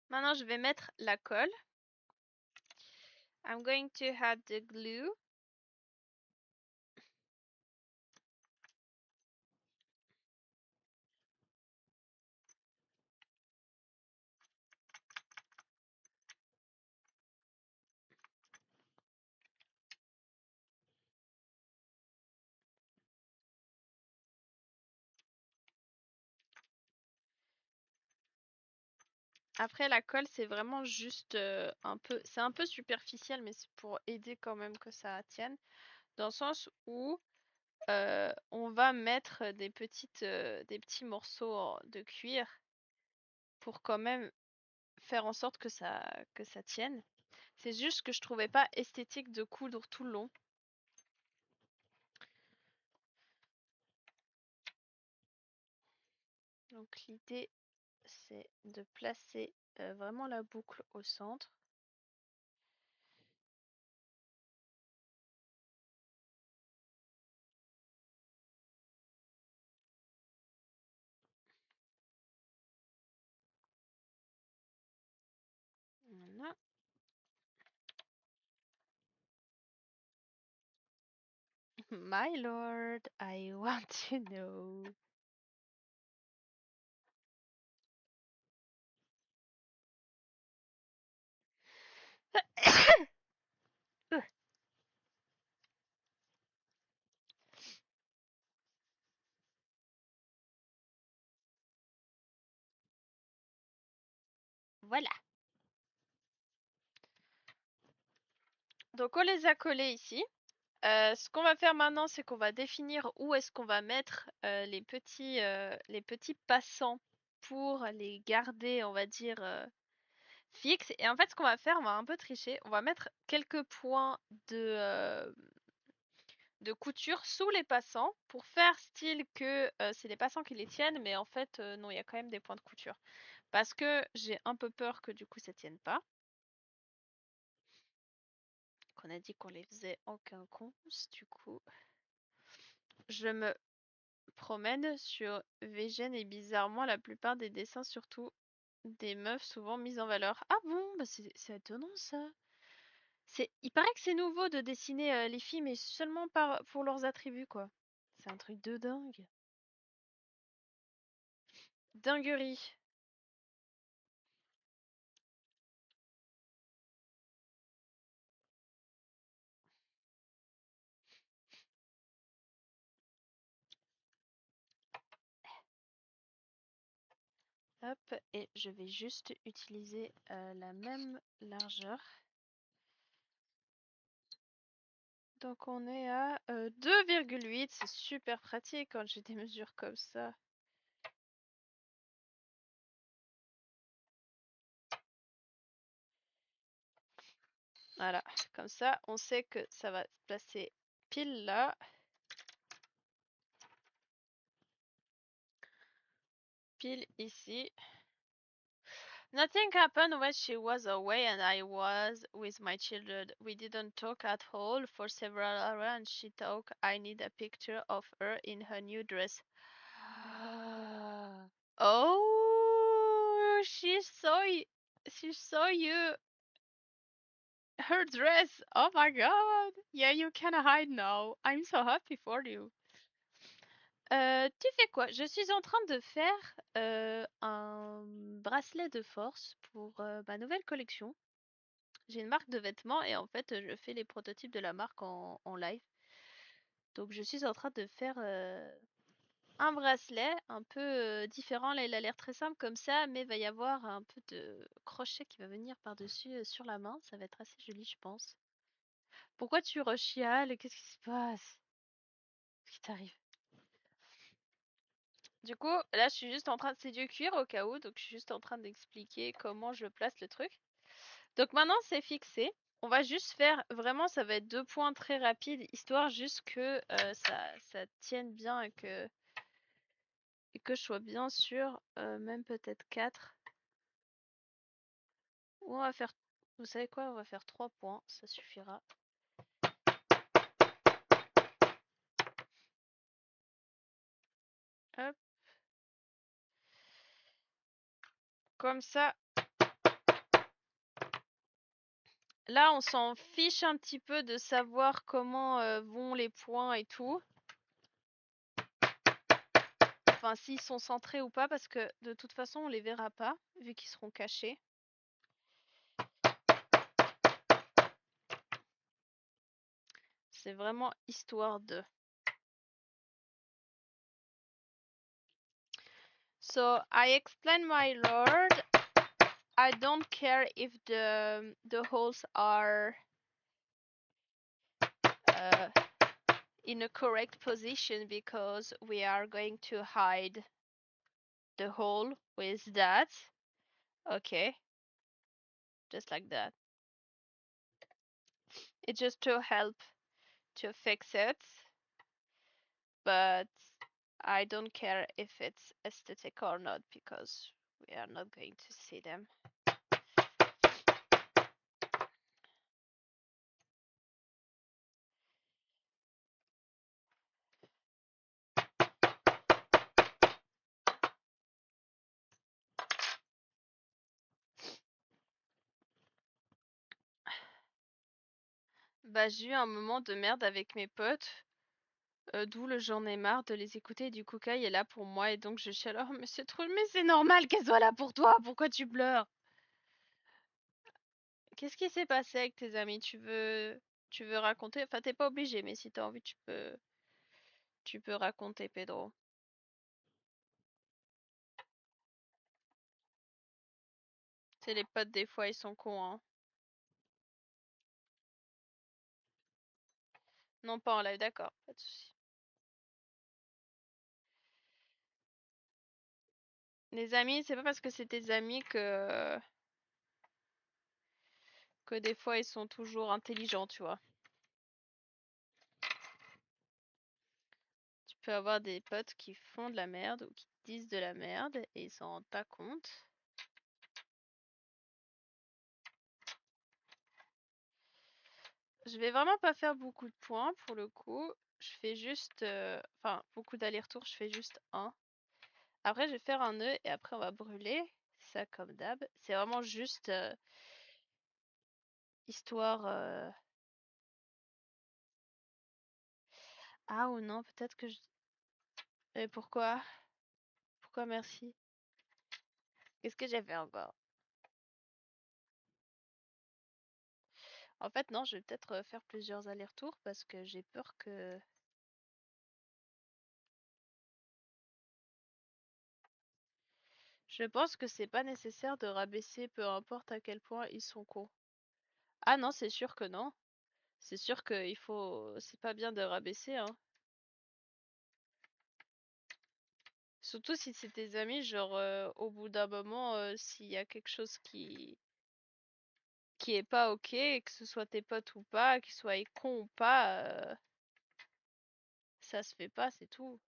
Maintenant, je vais mettre la colle. I'm going to add the glue. Après, la colle, c'est vraiment juste un peu... C'est un peu superficiel, mais c'est pour aider quand même que ça tienne. Dans le sens où on va mettre des petits morceaux de cuir pour quand même faire en sorte que ça tienne. C'est juste que je trouvais pas esthétique de coudre tout le long. Donc l'idée, c'est de placer vraiment la boucle au centre. Voilà. My lord, I want to know. Voilà. Donc on les a collés ici. Ce qu'on va faire maintenant, c'est qu'on va définir où est-ce qu'on va mettre les petits passants pour les garder, on va dire, fixes. Et en fait, ce qu'on va faire, on va un peu tricher. On va mettre quelques points de couture sous les passants pour faire style que c'est les passants qui les tiennent, mais en fait, non, il y a quand même des points de couture. Parce que j'ai un peu peur que du coup, ça tienne pas. Qu'on a dit qu'on les faisait en quinconce, du coup, je me promène sur VGN et bizarrement, la plupart des dessins, surtout des meufs, souvent mises en valeur. Ah bon, bah c'est étonnant ça. Il paraît que c'est nouveau de dessiner les filles, mais seulement pour leurs attributs, quoi. C'est un truc de dingue. Dinguerie. Hop, et je vais juste utiliser la même largeur. Donc on est à 2,8, c'est super pratique quand j'ai des mesures comme ça. Voilà, comme ça on sait que ça va se placer pile là. Pile ici. Nothing happened when she was away and I was with my children. We didn't talk at all for several hours and she thought I need a picture of her in her new dress. Oh, she saw you her dress. Oh my god. Yeah, you can hide now. I'm so happy for you. Tu fais quoi? Je suis en train de faire un bracelet de force pour ma nouvelle collection. J'ai une marque de vêtements et en fait je fais les prototypes de la marque en live. Donc je suis en train de faire un bracelet un peu différent. Là il a l'air très simple comme ça, mais il va y avoir un peu de crochet qui va venir par-dessus sur la main. Ça va être assez joli je pense. Pourquoi tu rechiales? Qu'est-ce qui se passe? Qu'est-ce qui t'arrive? Du coup, là, je suis juste en train de... C'est du cuir au cas où, donc je suis juste en train d'expliquer comment je place le truc. Donc maintenant, c'est fixé. On va juste faire... Vraiment, ça va être 2 points très rapides, histoire juste que ça tienne bien et que je sois bien sûr, même peut-être 4. Ou on va faire... Vous savez quoi? On va faire 3 points, ça suffira. Hop. Comme ça. Là, on s'en fiche un petit peu de savoir comment vont les points et tout. Enfin, s'ils sont centrés ou pas, parce que de toute façon, on les verra pas, vu qu'ils seront cachés. C'est vraiment histoire de... So, I explain, my lord, I don't care if the holes are in a correct position, because we are going to hide the hole with that. Okay. Just like that. It's just to help to fix it. But I don't care if it's aesthetic or not, because we are not going to see them. Bah, j'ai eu un moment de merde avec mes potes, d'où le j'en ai marre de les écouter. Du coup, Kai est là pour moi et donc je chiale. Oh, mais c'est trop, mais c'est normal qu'elle soit là pour toi. Pourquoi tu pleures? Qu'est-ce qui s'est passé avec tes amis? Tu veux raconter? Enfin, t'es pas obligé, mais si t'as envie, tu peux raconter, Pedro. C'est les potes, des fois, ils sont cons, hein. Non, pas en live, d'accord, pas de souci. Les amis, c'est pas parce que c'est tes amis que des fois ils sont toujours intelligents, tu vois. Tu peux avoir des potes qui font de la merde ou qui disent de la merde et ils s'en rendent pas compte. Je vais vraiment pas faire beaucoup de points pour le coup. je fais juste, enfin, beaucoup d'allers-retours, je fais juste un. Après, je vais faire un nœud et après, on va brûler. Ça, comme d'hab. C'est vraiment juste histoire. Ah ou non, peut-être que je. Et pourquoi? Pourquoi merci? Qu'est-ce que j'ai fait encore? En fait, non, je vais peut-être faire plusieurs allers-retours parce que j'ai peur que. Je pense que c'est pas nécessaire de rabaisser, peu importe à quel point ils sont cons. Ah non, c'est sûr que non. C'est sûr que il faut. C'est pas bien de rabaisser, hein. Surtout si c'est tes amis, genre au bout d'un moment, s'il y a quelque chose qui est pas ok, que ce soit tes potes ou pas, qu'ils soient cons ou pas, ça se fait pas, c'est tout.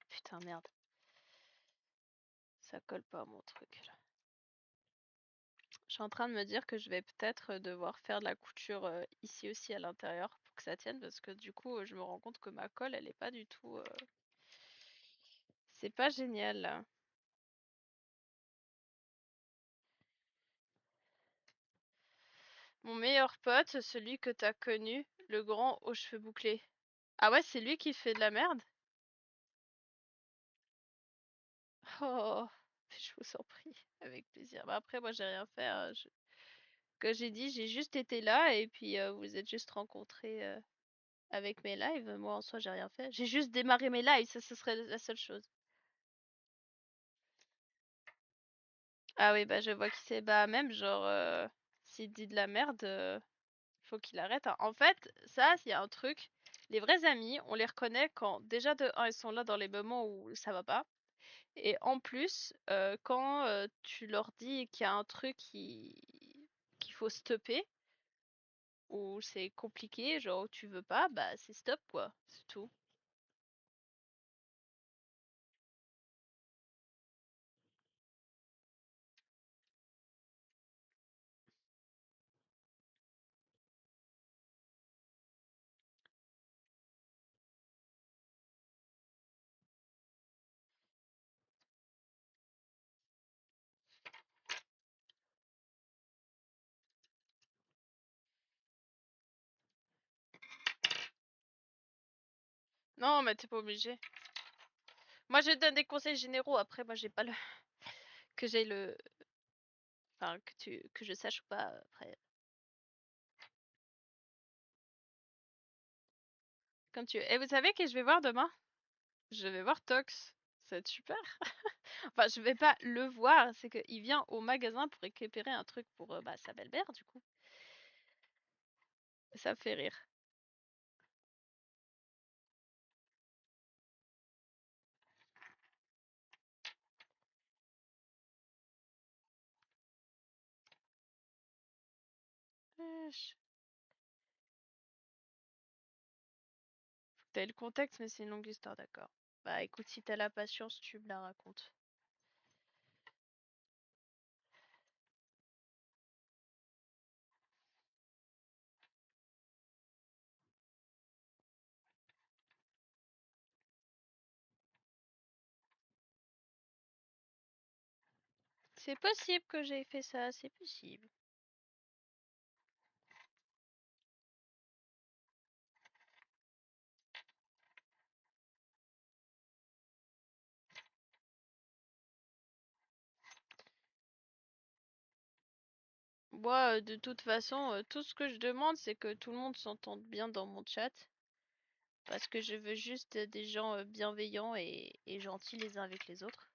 Putain, merde, ça colle pas à mon truc là. Je suis en train de me dire que je vais peut-être devoir faire de la couture ici aussi à l'intérieur pour que ça tienne parce que du coup je me rends compte que ma colle elle est pas du tout c'est pas génial là. Mon meilleur pote, celui que t'as connu, le grand aux cheveux bouclés. Ah ouais, c'est lui qui fait de la merde? Oh, je vous en prie, avec plaisir. Bah après moi j'ai rien fait, hein, que j'ai dit, j'ai juste été là et puis vous êtes juste rencontrés avec mes lives. Moi en soi j'ai rien fait. J'ai juste démarré mes lives, ça ce serait la seule chose. Ah oui, bah je vois qui c'est. Bah même genre, s'il dit de la merde, faut qu'il arrête, hein. En fait, ça, il y a un truc. Les vrais amis, on les reconnaît quand déjà de un, ils sont là dans les moments où ça va pas. Et en plus, quand tu leur dis qu'il y a un truc qu'il faut stopper, ou c'est compliqué, genre tu veux pas, bah c'est stop quoi, c'est tout. Non, mais t'es pas obligé. Moi, je donne des conseils généraux. Après, moi, j'ai pas le que j'ai le, enfin que je sache ou pas. Après, comme tu veux. Et vous savez que je vais voir demain? Je vais voir Tox. Ça va être super. Enfin, je vais pas le voir, c'est qu'il vient au magasin pour récupérer un truc pour bah, sa belle-mère, du coup. Ça me fait rire. Faut que t'aies le contexte, mais c'est une longue histoire, d'accord. Bah écoute, si t'as la patience, tu me la racontes. C'est possible que j'ai fait ça, c'est possible. Moi, de toute façon, tout ce que je demande, c'est que tout le monde s'entende bien dans mon chat. Parce que je veux juste des gens bienveillants et gentils les uns avec les autres.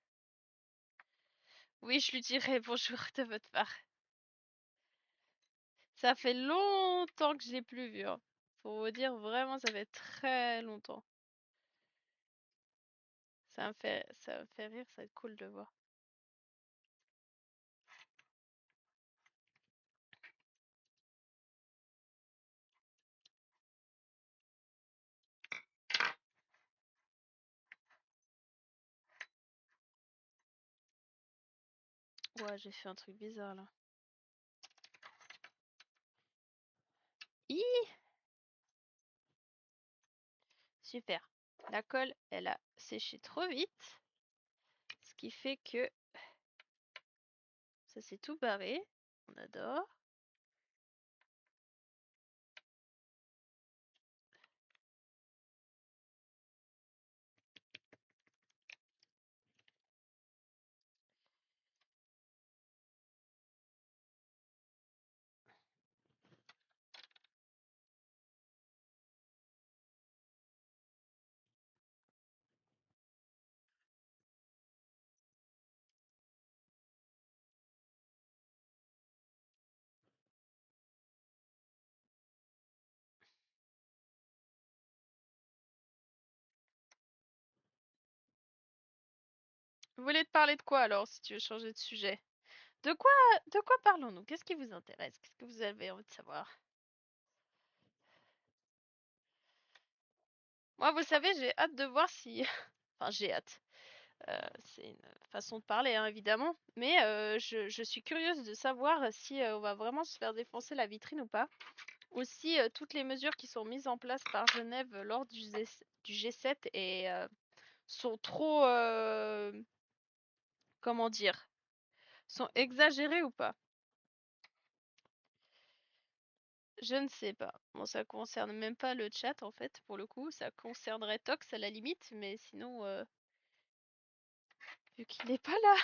Oui, je lui dirai bonjour de votre part. Ça fait longtemps que je l'ai plus vu, hein. Pour vous dire, vraiment, ça fait très longtemps. Ça me fait rire, ça va être cool de voir. Ouais, j'ai fait un truc bizarre là. Hi, super. La colle, elle a séché trop vite, ce qui fait que ça s'est tout barré. On adore. Vous voulez te parler de quoi alors, si tu veux changer de sujet? De quoi, de quoi parlons-nous? Qu'est-ce qui vous intéresse? Qu'est-ce que vous avez envie de savoir? Moi, vous savez, j'ai hâte de voir si... Enfin, j'ai hâte. C'est une façon de parler, hein, évidemment. Mais je suis curieuse de savoir si on va vraiment se faire défoncer la vitrine ou pas. Aussi, toutes les mesures qui sont mises en place par Genève lors du G7 et sont trop... comment dire? Sont exagérées ou pas? Je ne sais pas. Bon, ça concerne même pas le chat en fait, pour le coup. Ça concernerait Tox à la limite, mais sinon, vu qu'il n'est pas là,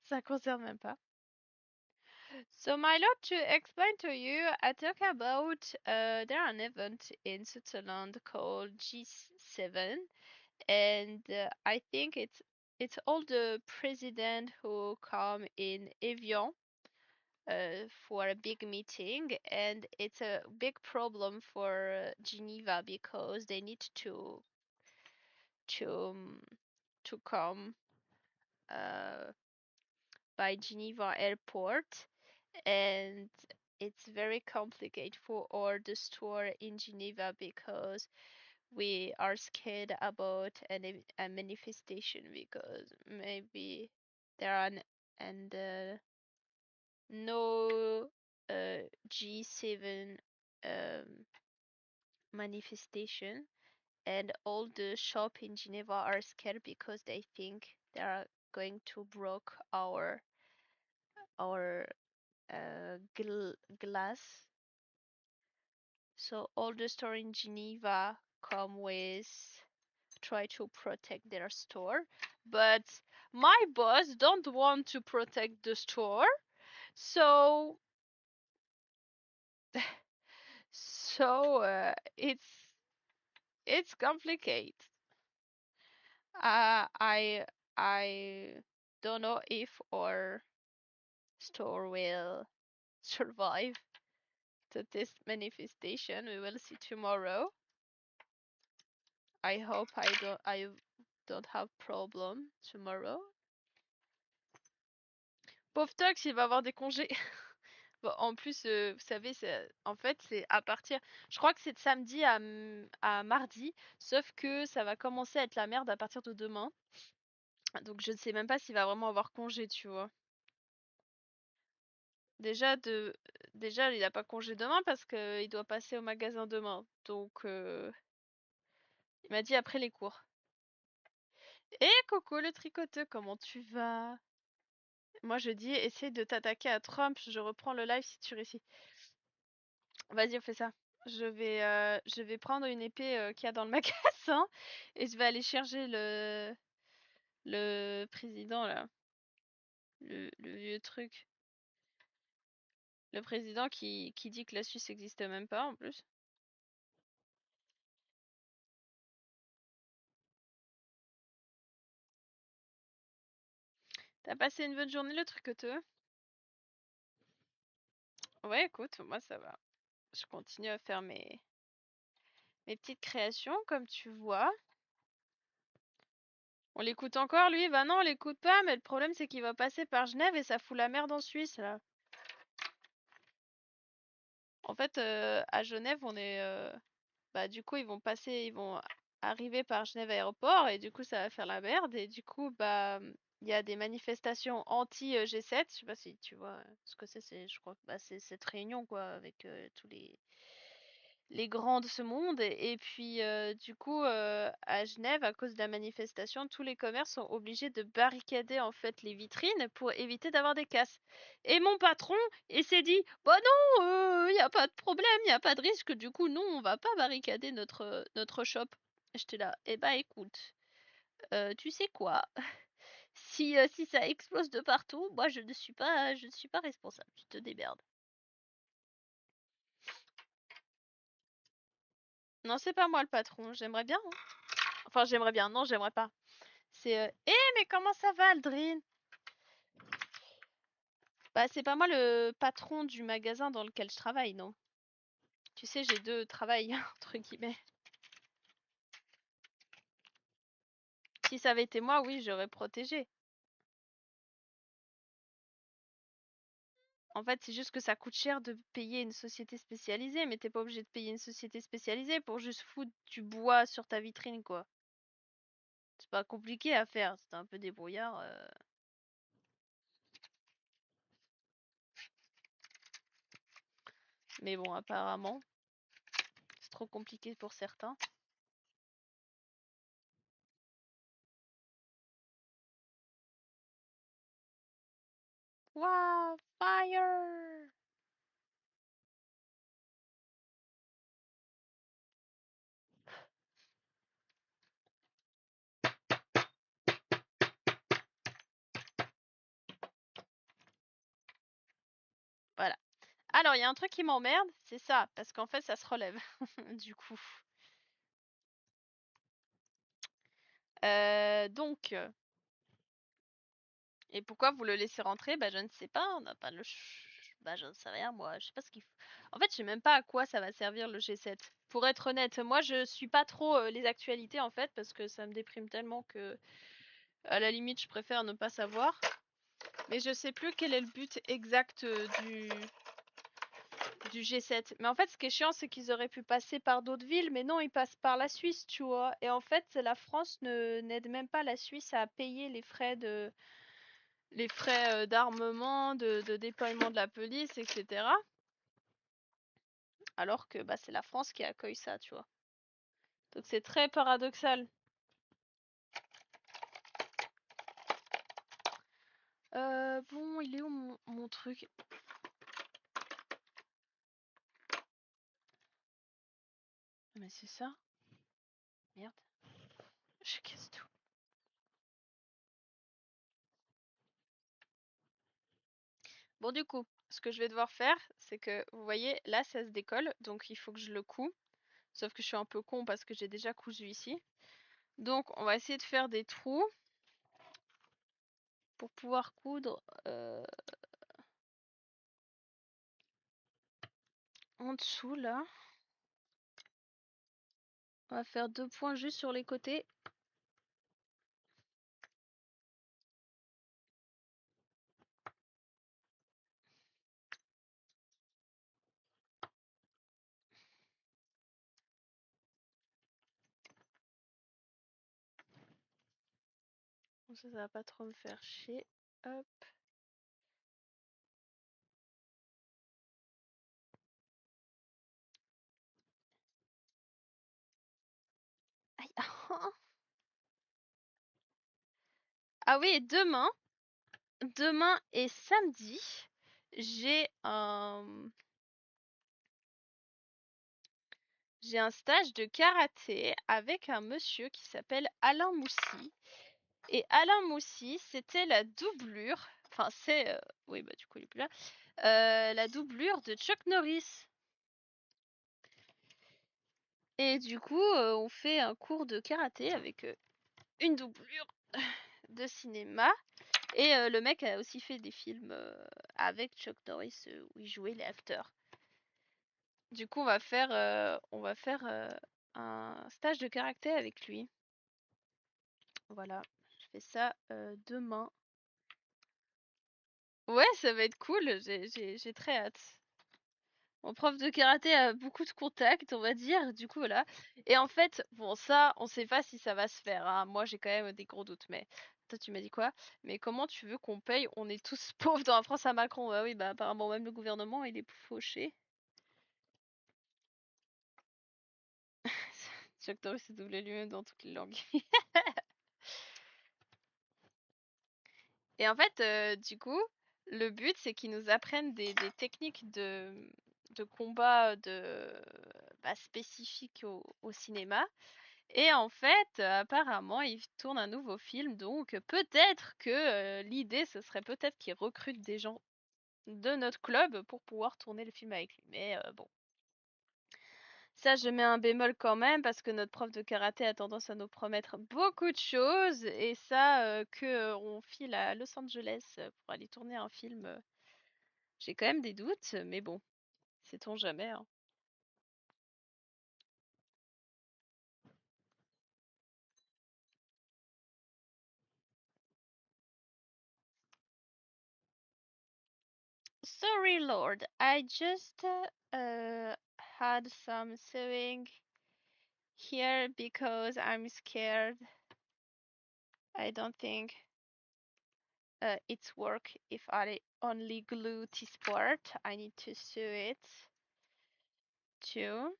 ça concerne même pas. So, my lord, to explain to you, I talk about there an event in Switzerland called G7, and I think it's all the president who come in Evian for a big meeting, and it's a big problem for Geneva because they need to um, to come by Geneva airport, and it's very complicated for all the store in Geneva because we are scared about a manifestation because maybe there are and no G7 um, manifestation, and all the shop in Geneva are scared because they think they are going to broke our glass. So all the store in Geneva come with try to protect their store, but my boss don't want to protect the store, so it's complicated. I don't know if our store will survive to this manifestation. We will see tomorrow. I hope I don't have problem tomorrow. Pauvre Tox, il va avoir des congés. Bon, en plus, vous savez, en fait, c'est à partir. Je crois que c'est de samedi à mardi, sauf que ça va commencer à être la merde à partir de demain. Donc, je ne sais même pas s'il va vraiment avoir congé, tu vois. Déjà, déjà il a pas congé demain parce qu'il doit passer au magasin demain. Donc, il m'a dit après les cours. Eh, Coco, le tricoteux, comment tu vas? Moi, je dis, essaye de t'attaquer à Trump. Je reprends le live si tu réussis. Vas-y, on fait ça. Je vais prendre une épée qu'il y a dans le magasin et je vais aller chercher le président là, le vieux truc. Le président qui dit que la Suisse n'existe même pas en plus. T'as passé une bonne journée le tricoteux? Ouais, écoute, moi ça va. Je continue à faire mes petites créations comme tu vois. On l'écoute encore lui? Bah non, on l'écoute pas, mais le problème c'est qu'il va passer par Genève et ça fout la merde en Suisse là. En fait, à Genève, on est bah du coup ils vont arriver par Genève Aéroport et du coup ça va faire la merde et du coup bah il y a des manifestations anti-G7. Je sais pas si tu vois ce que c'est. Je crois que bah, c'est cette réunion quoi avec tous les grands de ce monde. Et puis du coup à Genève, à cause de la manifestation, tous les commerces sont obligés de barricader en fait les vitrines pour éviter d'avoir des casses. Et mon patron, il s'est dit, bah non, il y a pas de problème, il y a pas de risque. Du coup, non, on va pas barricader notre shop. J'étais là, eh bah écoute, tu sais quoi? Si ça explose de partout, moi je ne suis pas responsable. Tu te démerdes. Non, c'est pas moi le patron. J'aimerais bien, hein. Enfin, j'aimerais bien. Non, j'aimerais pas. C'est mais comment ça va, Aldrin? Bah, c'est pas moi le patron du magasin dans lequel je travaille, non. Tu sais, j'ai deux travails, entre guillemets. Si ça avait été moi, oui, j'aurais protégé. En fait, c'est juste que ça coûte cher de payer une société spécialisée, mais t'es pas obligé de payer une société spécialisée pour juste foutre du bois sur ta vitrine, quoi. C'est pas compliqué à faire, c'est un peu débrouillard. Mais bon, apparemment, c'est trop compliqué pour certains. Wow, fire! Voilà. Alors, il y a un truc qui m'emmerde, c'est ça, parce qu'en fait, ça se relève, du coup. Donc, et pourquoi vous le laissez rentrer? Bah, je ne sais pas, on n'a pas bah, je ne sais rien, moi, je sais pas ce qu'il faut. En fait, je sais même pas à quoi ça va servir le G7. Pour être honnête, moi, je suis pas trop les actualités, en fait, parce que ça me déprime tellement que, à la limite, je préfère ne pas savoir. Mais je sais plus quel est le but exact du G7. Mais en fait, ce qui est chiant, c'est qu'ils auraient pu passer par d'autres villes, mais non, ils passent par la Suisse, tu vois. Et en fait, la France ne n'aide même pas la Suisse à payer les frais d'armement, de déploiement de la police, etc. Alors que bah, c'est la France qui accueille ça, tu vois. Donc c'est très paradoxal. Bon, il est où mon truc? Mais c'est ça? Merde. Je casse tout. Bon, du coup, ce que je vais devoir faire, c'est que, vous voyez, là, ça se décolle, donc il faut que je le couds. Sauf que je suis un peu con parce que j'ai déjà cousu ici. Donc, on va essayer de faire des trous pour pouvoir coudre en dessous, là. On va faire 2 points juste sur les côtés. Comme ça va pas trop me faire chier. Hop. Aïe. Ah oui, et demain et samedi, j'ai un stage de karaté avec un monsieur qui s'appelle Alain Moussy. Et Alain Moussy, c'était la doublure, enfin c'est, oui bah du coup il est plus là, la doublure de Chuck Norris. Et du coup, on fait un cours de karaté avec une doublure de cinéma. Et le mec a aussi fait des films avec Chuck Norris où il jouait les acteurs. Du coup, on va faire un stage de karaté avec lui. Voilà, je fais ça demain. Ouais, ça va être cool, j'ai très hâte. Mon prof de karaté a beaucoup de contacts, on va dire, du coup voilà. Et en fait, bon ça, on sait pas si ça va se faire, hein. Moi j'ai quand même des gros doutes, mais toi tu m'as dit quoi? Mais comment tu veux qu'on paye? On est tous pauvres dans la France à Macron. Bah oui, bah apparemment même le gouvernement il est fauché. Chuck Norris s'est doublé lui-même dans toutes les langues. Et en fait, du coup, le but c'est qu'ils nous apprennent des techniques de combat spécifiques au cinéma. Et en fait, apparemment, ils tournent un nouveau film, donc peut-être que l'idée, ce serait peut-être qu'ils recrutent des gens de notre club pour pouvoir tourner le film avec lui. Mais bon, ça, je mets un bémol quand même parce que notre prof de karaté a tendance à nous promettre beaucoup de choses et ça, on file à Los Angeles pour aller tourner un film. J'ai quand même des doutes, mais bon, sait-on jamais, hein. Sorry, Lord, I just had some sewing here because I'm scared. I don't think it's work if I only glue this part. I need to sew it too.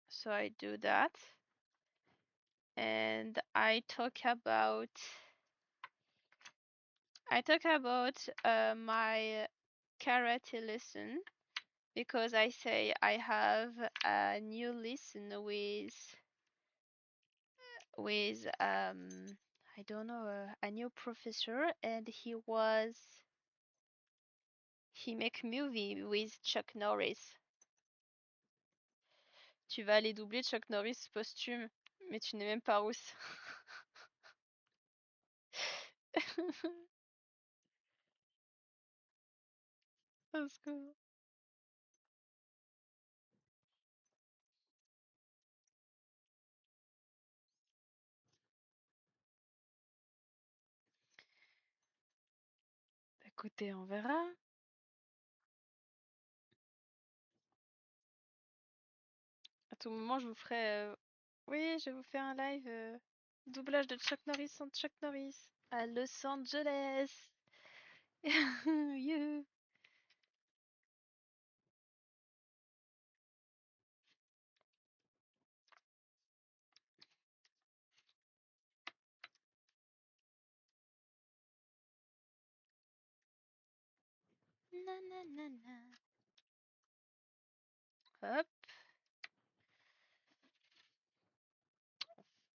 So I do that. And I talk about my karate lesson because I say I have a new lesson with I don't know a new professor and he make movie with Chuck Norris. Tu vas aller doubler Chuck Norris posthume, mais tu n'es même pas rousse. Parce que... Écoutez, on verra. À tout moment, je vous ferai... Oui, je vais vous faire un live doublage de Chuck Norris sans Chuck Norris à Los Angeles. You. Nanana. Hop,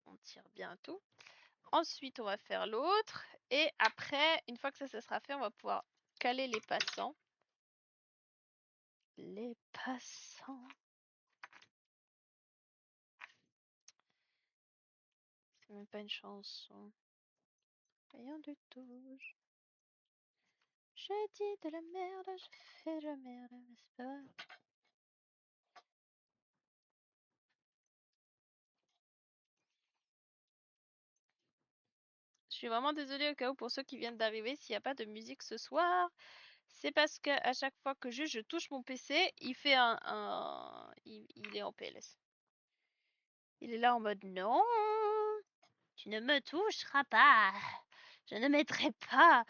on tire bien tout. Ensuite, on va faire l'autre. Et après, une fois que ça sera fait, on va pouvoir caler les passants. Les passants. C'est même pas une chanson. Rien du tout. Je dis de la merde, je fais de la merde, mais c'est pas grave. Je suis vraiment désolée au cas où pour ceux qui viennent d'arriver, s'il n'y a pas de musique ce soir, c'est parce que à chaque fois que je touche mon PC, il fait il est en PLS. Il est là en mode non, tu ne me toucheras pas, je ne mettrai pas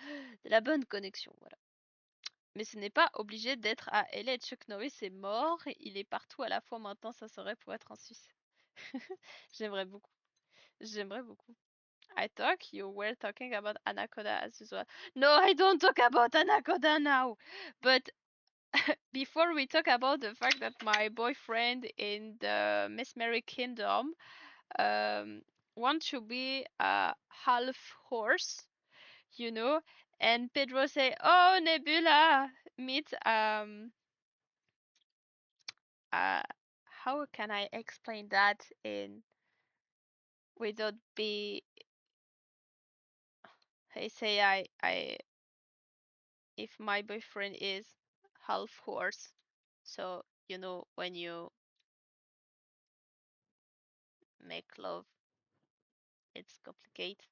de la bonne connexion, voilà. Mais ce n'est pas obligé d'être à LA. Chuck Norris est mort, il est partout à la fois maintenant, ça serait pour être en Suisse. J'aimerais beaucoup. J'aimerais beaucoup. I thought you were talking about Anaconda as usual. No, I don't talk about Anaconda now. But before we talk about the fact that my boyfriend in the Mesmeric Kingdom want to be a half horse, you know, and Pedro say, "Oh, Nebula, meet how can I explain that in without be I say I if my boyfriend is half horse, so you know when you make love, it's complicated.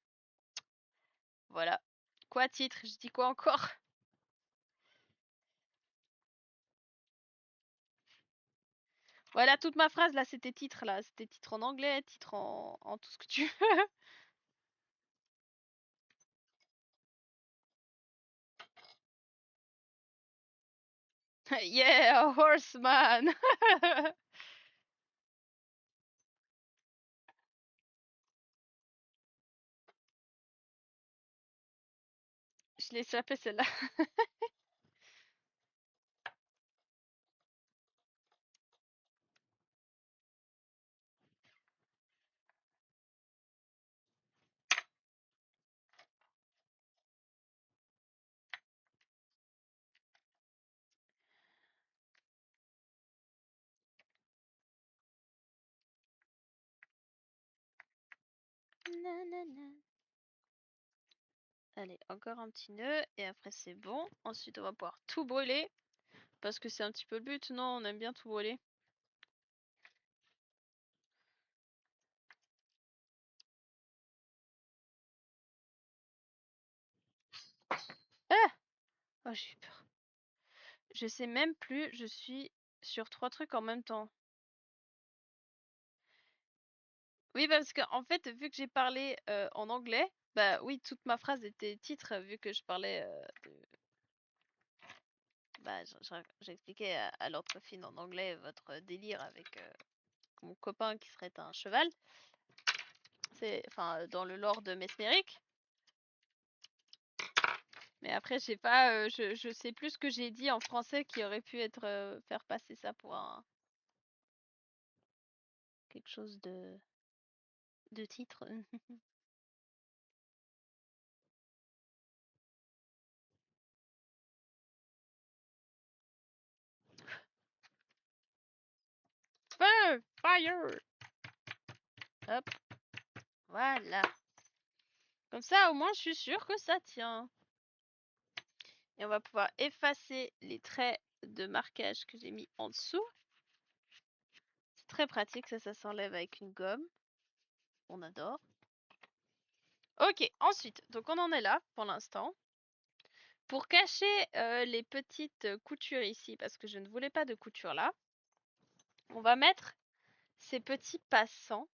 Voilà. Quoi titre? Je dis quoi encore? Voilà, toute ma phrase là, c'était titre là. C'était titre en anglais, titre en tout ce que tu veux. Yeah, a horseman. Je l'ai échappé celle-là. Nanana. Allez, encore un petit nœud et après c'est bon. Ensuite, on va pouvoir tout brûler parce que c'est un petit peu le but, non? On aime bien tout brûler. Ah! Oh, j'ai eu peur. Je sais même plus, je suis sur 3 trucs en même temps. Oui, parce que en fait, vu que j'ai parlé en anglais, bah oui, toute ma phrase était titre, vu que je parlais bah, j'expliquais à l'autre fille en anglais votre délire avec mon copain qui serait un cheval. C'est, enfin, dans le lore de Mesmeric. Mais après, je sais pas, je sais plus ce que j'ai dit en français qui aurait pu être faire passer ça pour un quelque chose de titre. Feu! Fire! Hop, voilà. Comme ça, au moins, je suis sûre que ça tient. Et on va pouvoir effacer les traits de marquage que j'ai mis en dessous. C'est très pratique, ça s'enlève avec une gomme. On adore. Ok, ensuite, donc on en est là pour l'instant. Pour cacher les petites coutures ici, parce que je ne voulais pas de couture là, on va mettre ces petits passants,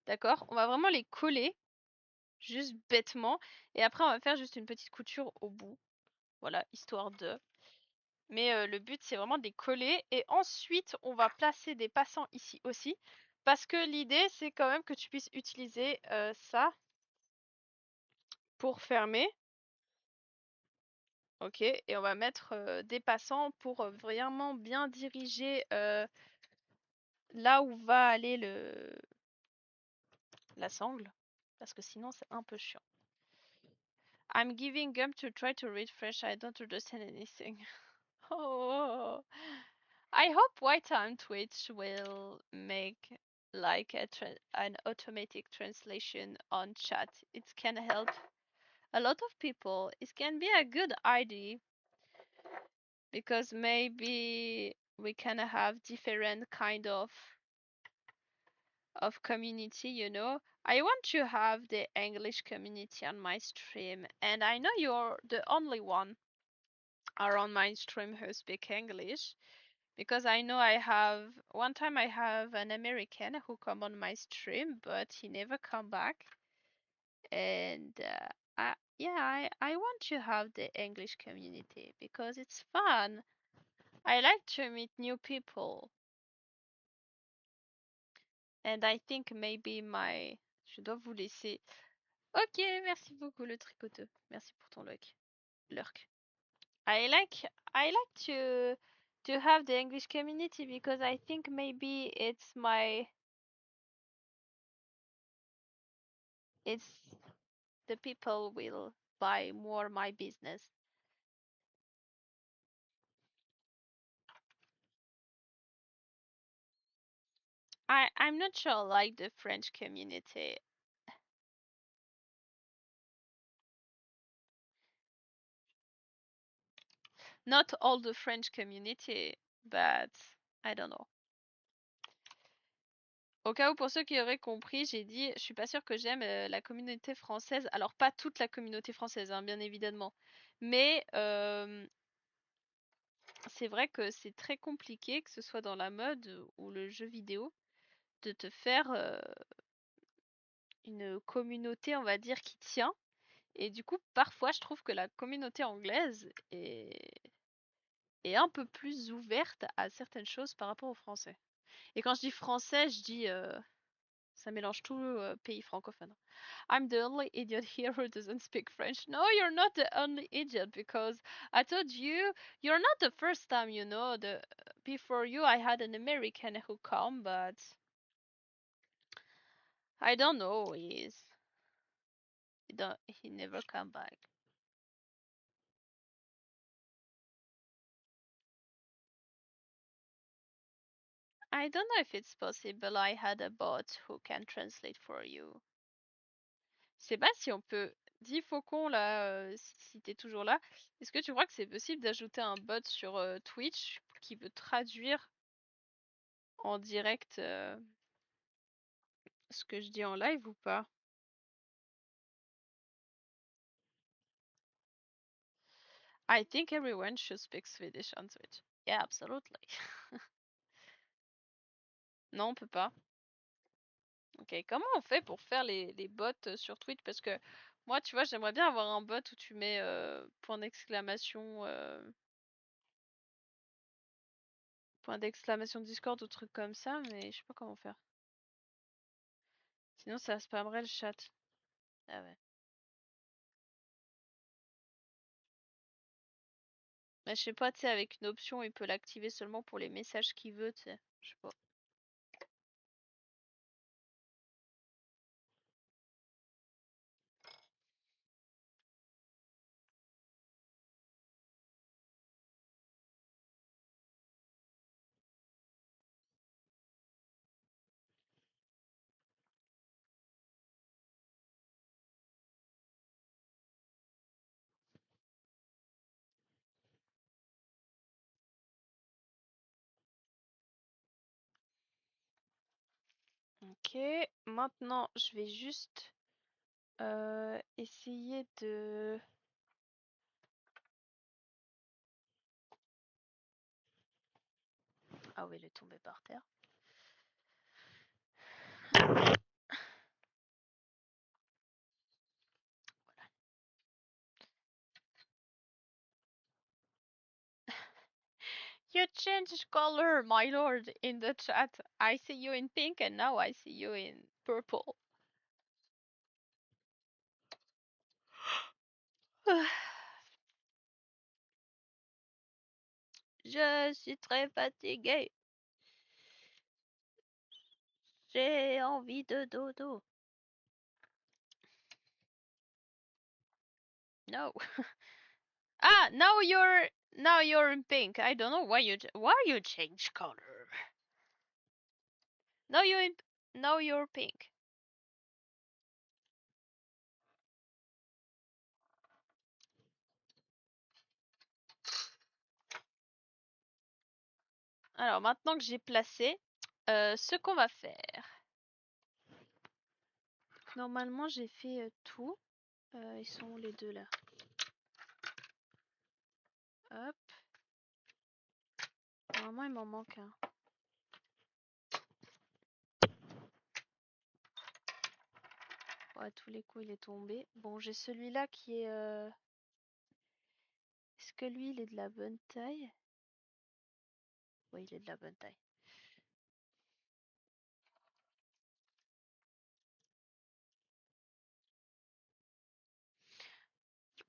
d'accord? On va vraiment les coller, juste bêtement, et après on va faire juste une petite couture au bout, voilà, histoire de... Mais le but c'est vraiment de les coller, et ensuite on va placer des passants ici aussi, parce que l'idée c'est quand même que tu puisses utiliser ça pour fermer. Ok, et on va mettre des passants pour vraiment bien diriger là où va aller la sangle, parce que sinon c'est un peu chiant. I'm giving up to try to read French, I don't understand anything. Oh, I hope White on Twitch will make like an automatic translation on chat. It can help a lot of people. It can be a good idea because maybe we can have different kind of community, you know. I want to have the English community on my stream, and I know you're the only one around my stream who speak English, because I know I have one time I have an American who come on my stream, but he never come back, and I want to have the English community because it's fun. I like to meet new people. And I think maybe my... Je dois vous laisser. Ok, merci beaucoup le tricoteux. Merci pour ton lurk. I like I like to have the English community because I think maybe it's the people will buy more my business. I'm not sure like the French community. Not all the French community, but I don't know. Au cas où, pour ceux qui auraient compris, j'ai dit, je suis pas sûre que j'aime la communauté française. Alors, pas toute la communauté française, hein, bien évidemment. Mais c'est vrai que c'est très compliqué, que ce soit dans la mode ou le jeu vidéo, de te faire une communauté, on va dire, qui tient. Et du coup, parfois, je trouve que la communauté anglaise est un peu plus ouverte à certaines choses par rapport au français. Et quand je dis français, je dis ça mélange tout pays francophone. I'm the only idiot here who doesn't speak French. No, you're not the only idiot because I told you you're not the first time, you know. The before you I had an American who come, but I don't know. He never come back. I don't know if it's possible. I had a bot who can translate for you. Je sais pas si on peut. Dis Faucon là, si t'es toujours là, est-ce que tu crois que c'est possible d'ajouter un bot sur Twitch qui veut traduire en direct ce que je dis en live ou pas? I think everyone should speak Swedish on Twitch. Yeah, absolutely. Non, on peut pas. Ok, comment on fait pour faire les bots sur Twitch? Parce que moi, tu vois, j'aimerais bien avoir un bot où tu mets point d'exclamation, point d'exclamation Discord ou truc comme ça, mais je sais pas comment faire. Sinon, ça spammerait le chat. Ah ouais. Mais je sais pas, tu sais, avec une option, il peut l'activer seulement pour les messages qu'il veut, tu sais. Je sais pas. Ok, maintenant, je vais juste essayer de... Ah oui, elle est tombée par terre. You changed color, my lord, in the chat. I see you in pink and now I see you in purple. Je suis très fatiguée. J'ai envie de dodo. No. Ah, now you're in pink. I don't know why you change color. Now you're pink. Alors maintenant que j'ai placé, ce qu'on va faire. Normalement j'ai fait tout. Ils sont où les deux là? Hop. Normalement il m'en manque un. Ouais, à tous les coups il est tombé. Bon, j'ai celui-là qui est... Est-ce que lui il est de la bonne taille? Oui, il est de la bonne taille.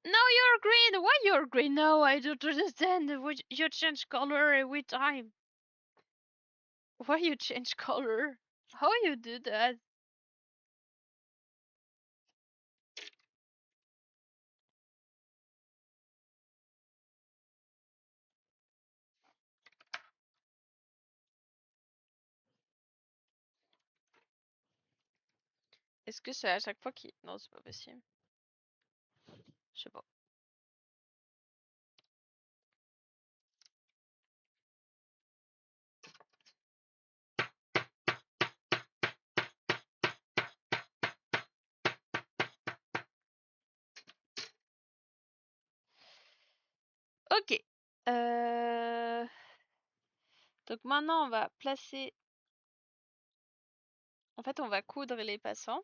Now you're green! Why you're green now? I don't understand. You change color every time. Why you change color? How you do that? Est-ce que c'est à chaque fois qu'il... Non, c'est pas possible. Je sais pas. Ok. Donc maintenant, on va placer... En fait, on va coudre les passants.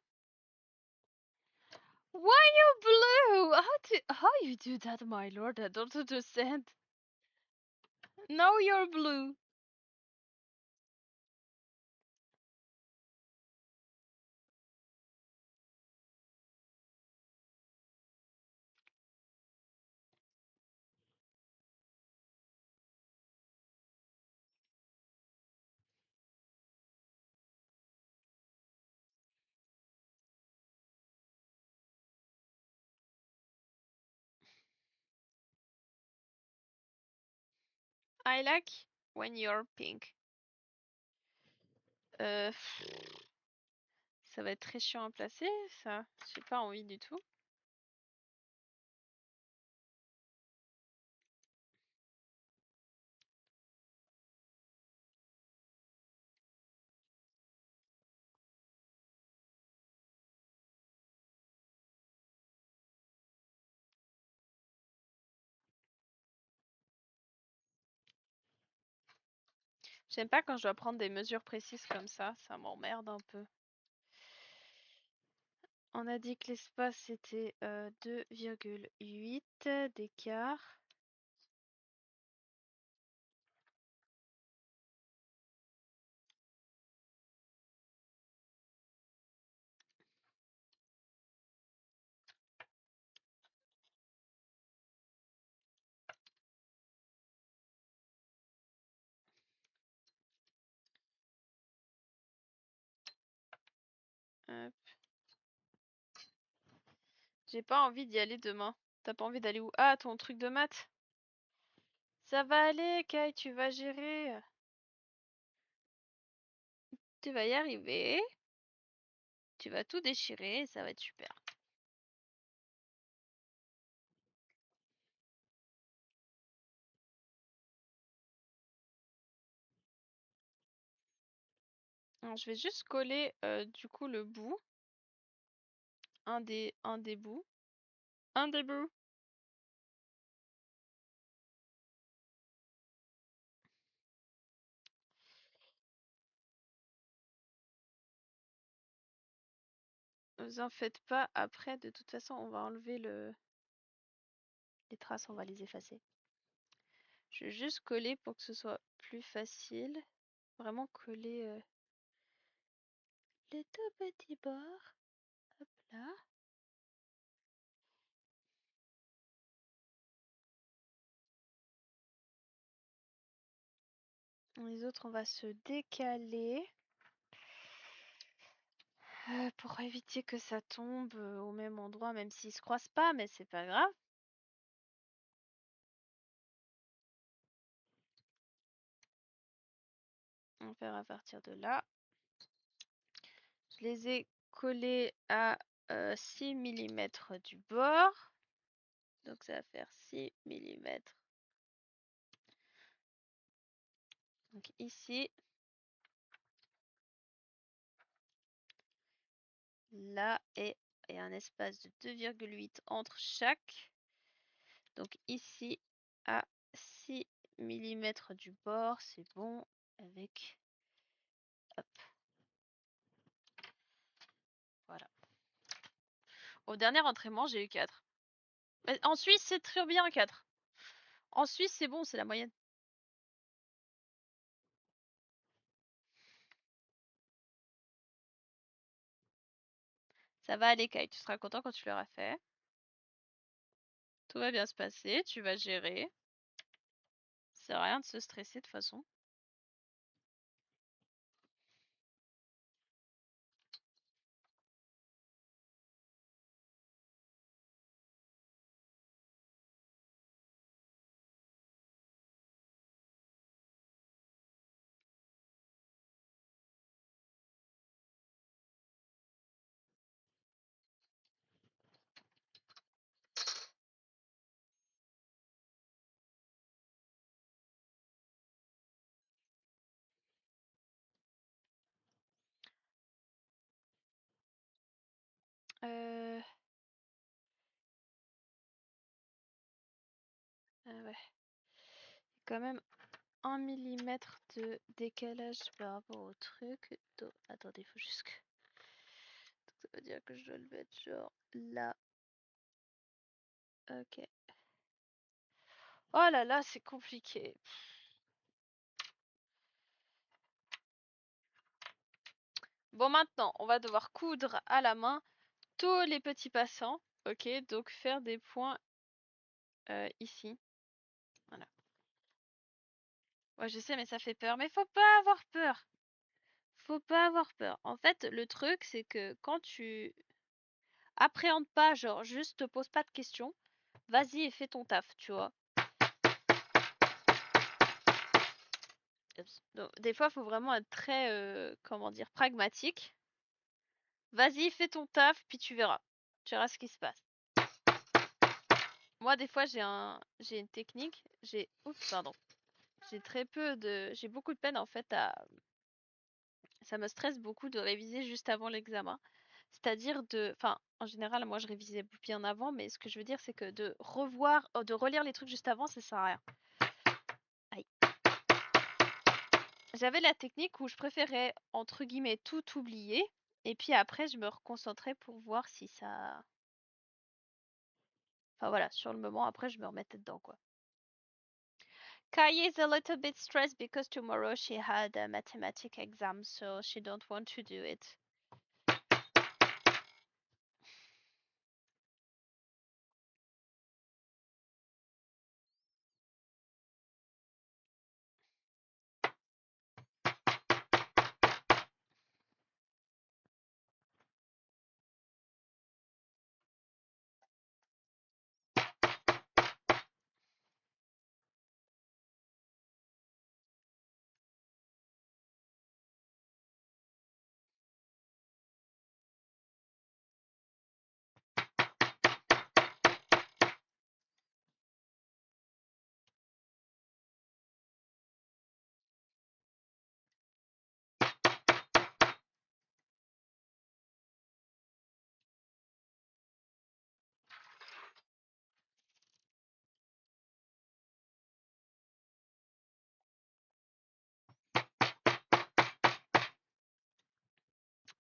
Why you blue? How you do that, my lord? I don't understand. Now you're blue. I like when you're pink. Euh, Ça va être très chiant à placer, ça. J'ai pas envie du tout. J'aime pas quand je dois prendre des mesures précises comme ça m'emmerde un peu. On a dit que l'espace c'était 2,8 d'écart. Hop. J'ai pas envie d'y aller demain. T'as pas envie d'aller où? Ah, ton truc de maths? Ça va aller, Kai, tu vas gérer. Tu vas y arriver. Tu vas tout déchirer, ça va être super. Alors, je vais juste coller du coup le bout. Un des bouts. Un des bouts. Vous en faites pas, après de toute façon on va enlever les traces, on va les effacer. Je vais juste coller pour que ce soit plus facile. Vraiment coller les deux petits bords. Hop là. Les autres on va se décaler. Pour éviter que ça tombe au même endroit, même s'ils se croisent pas, mais c'est pas grave. On va faire à partir de là. Je les ai collés à 6 mm du bord. Donc ça va faire 6 mm. Donc ici. Là et un espace de 2,8 entre chaque. Donc ici à 6 mm du bord, c'est bon avec. Hop. Voilà. Au dernier entraînement, j'ai eu 4. En Suisse, c'est très bien 4. En Suisse, c'est bon, c'est la moyenne. Ça va aller, Kai. Tu seras content quand tu l'auras fait. Tout va bien se passer. Tu vas gérer. Ça sert à rien de se stresser de toute façon. Euh... ouais. Quand même 1 millimètre de décalage par rapport au truc. Attendez, il faut juste que. Ça veut dire que je dois le mettre genre là. Ok. Oh là là, c'est compliqué. Bon, maintenant, on va devoir coudre à la main tous les petits passants. Ok, donc faire des points ici. Voilà. Ouais, je sais, mais ça fait peur. Mais faut pas avoir peur. Faut pas avoir peur. En fait, le truc, c'est que quand tu appréhendes pas, genre, juste te pose pas de questions, vas-y et fais ton taf, tu vois. Donc, des fois, faut vraiment être très, comment dire, pragmatique. Vas-y, fais ton taf, puis tu verras. Tu verras ce qui se passe. Moi, des fois, j'ai une technique. Oups, pardon. J'ai beaucoup de peine en fait ça me stresse beaucoup de réviser juste avant l'examen. C'est-à-dire enfin, en général, moi, je révisais bien avant, mais ce que je veux dire, c'est que de relire les trucs juste avant, ça sert à rien. Aïe. J'avais la technique où je préférais, entre guillemets, tout oublier, et puis après, je me reconcentrais pour voir si ça... Enfin voilà, sur le moment, après, je me remettais dedans, quoi. Kai is a little bit stressed because tomorrow she had a mathematics exam, so she don't want to do it.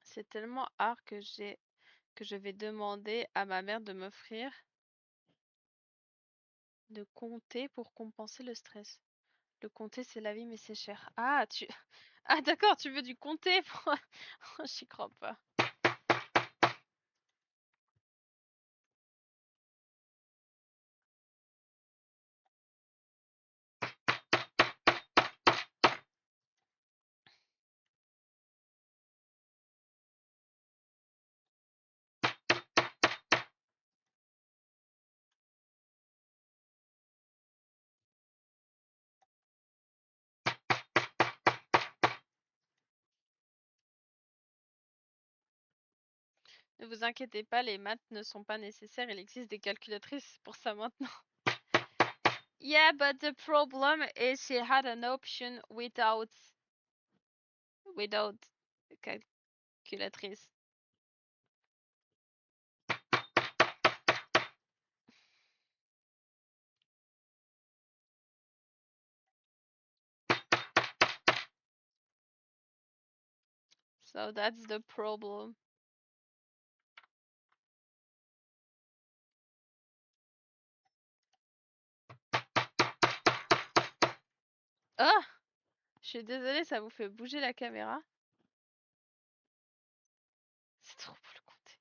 C'est tellement rare que je vais demander à ma mère de m'offrir de compter pour compenser le stress. Le comté, c'est la vie, mais c'est cher. Ah, d'accord, tu veux du comté pour... J'y crois pas. Ne vous inquiétez pas, les maths ne sont pas nécessaires. Il existe des calculatrices pour ça maintenant. Yeah, but the problem is she had an option without calculatrice. So that's the problem. Ah! Je suis désolée, ça vous fait bouger la caméra. C'est trop pour le compter.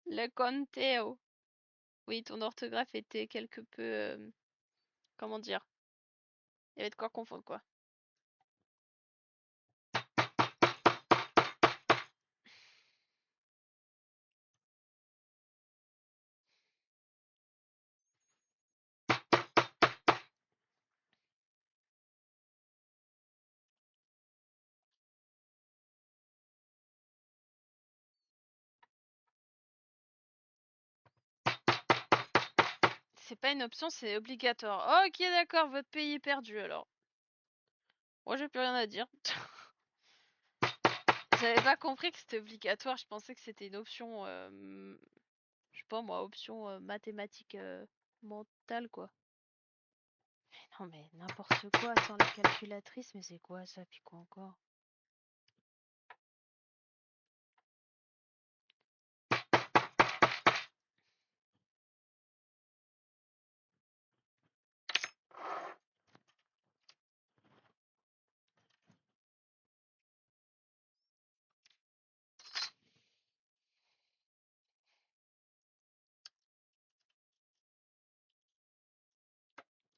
Le conteo. Oui, ton orthographe était quelque peu... comment dire? Il y avait de quoi confondre, quoi. C'est pas une option, c'est obligatoire. Ok, d'accord, votre pays est perdu alors. Moi, j'ai plus rien à dire. J'avais pas compris que c'était obligatoire, je pensais que c'était une option, je sais pas moi, option mathématique mentale quoi. Mais non, mais n'importe quoi sans la calculatrice, mais c'est quoi ça, puis quoi encore?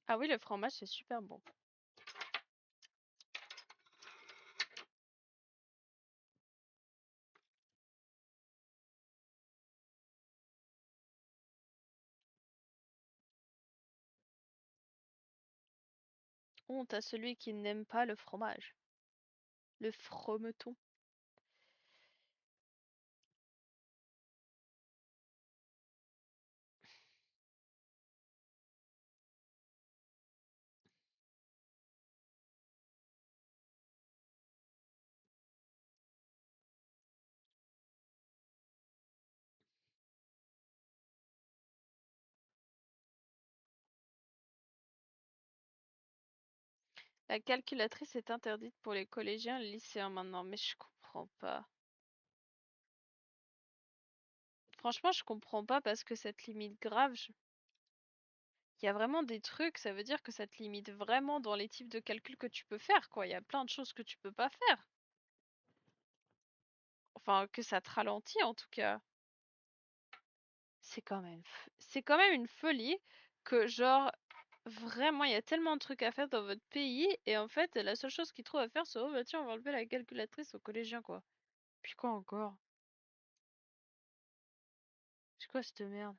Ah oui, le fromage, c'est super bon. Honte à celui qui n'aime pas le fromage. Le frometon. La calculatrice est interdite pour les collégiens et les lycéens maintenant, mais je comprends pas. Franchement, je comprends pas parce que ça te limite grave. Il y a vraiment des trucs, ça veut dire que ça te limite vraiment dans les types de calculs que tu peux faire, quoi. Il y a plein de choses que tu peux pas faire. Enfin, que ça te ralentit en tout cas. C'est quand même une folie que genre vraiment il y a tellement de trucs à faire dans votre pays et en fait la seule chose qu'ils trouvent à faire c'est oh bah tiens on va enlever la calculatrice aux collégiens quoi. Puis quoi encore? C'est quoi cette merde?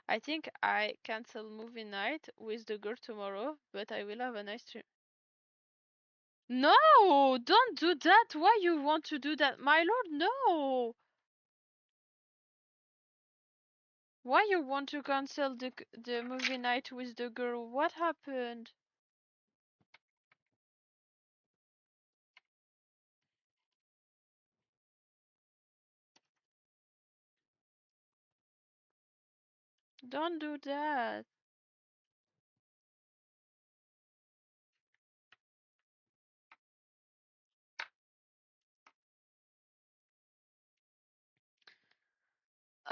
I think I cancel movie night with the girl tomorrow, but I will have a nice trip. No! Don't do that! Why you want to do that? My lord, no! Why you want to cancel the movie night with the girl? What happened? Don't do that.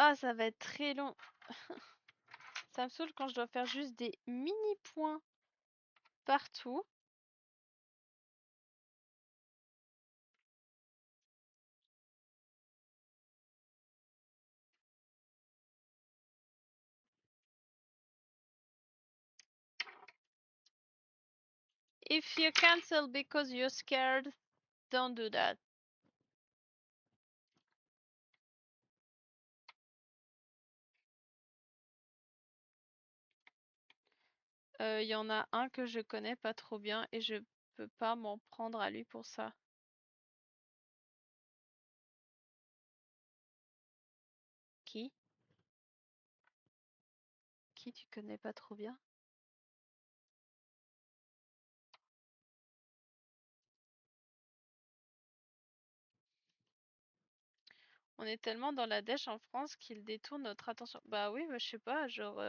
Ah, ça va être très long. Ça me saoule quand je dois faire juste des mini points partout. If you cancel because you're scared, don't do that. Y en a un que je connais pas trop bien et je peux pas m'en prendre à lui pour ça. Qui? Qui tu connais pas trop bien? On est tellement dans la dèche en France qu'il détourne notre attention. Bah oui, bah, je sais pas, genre,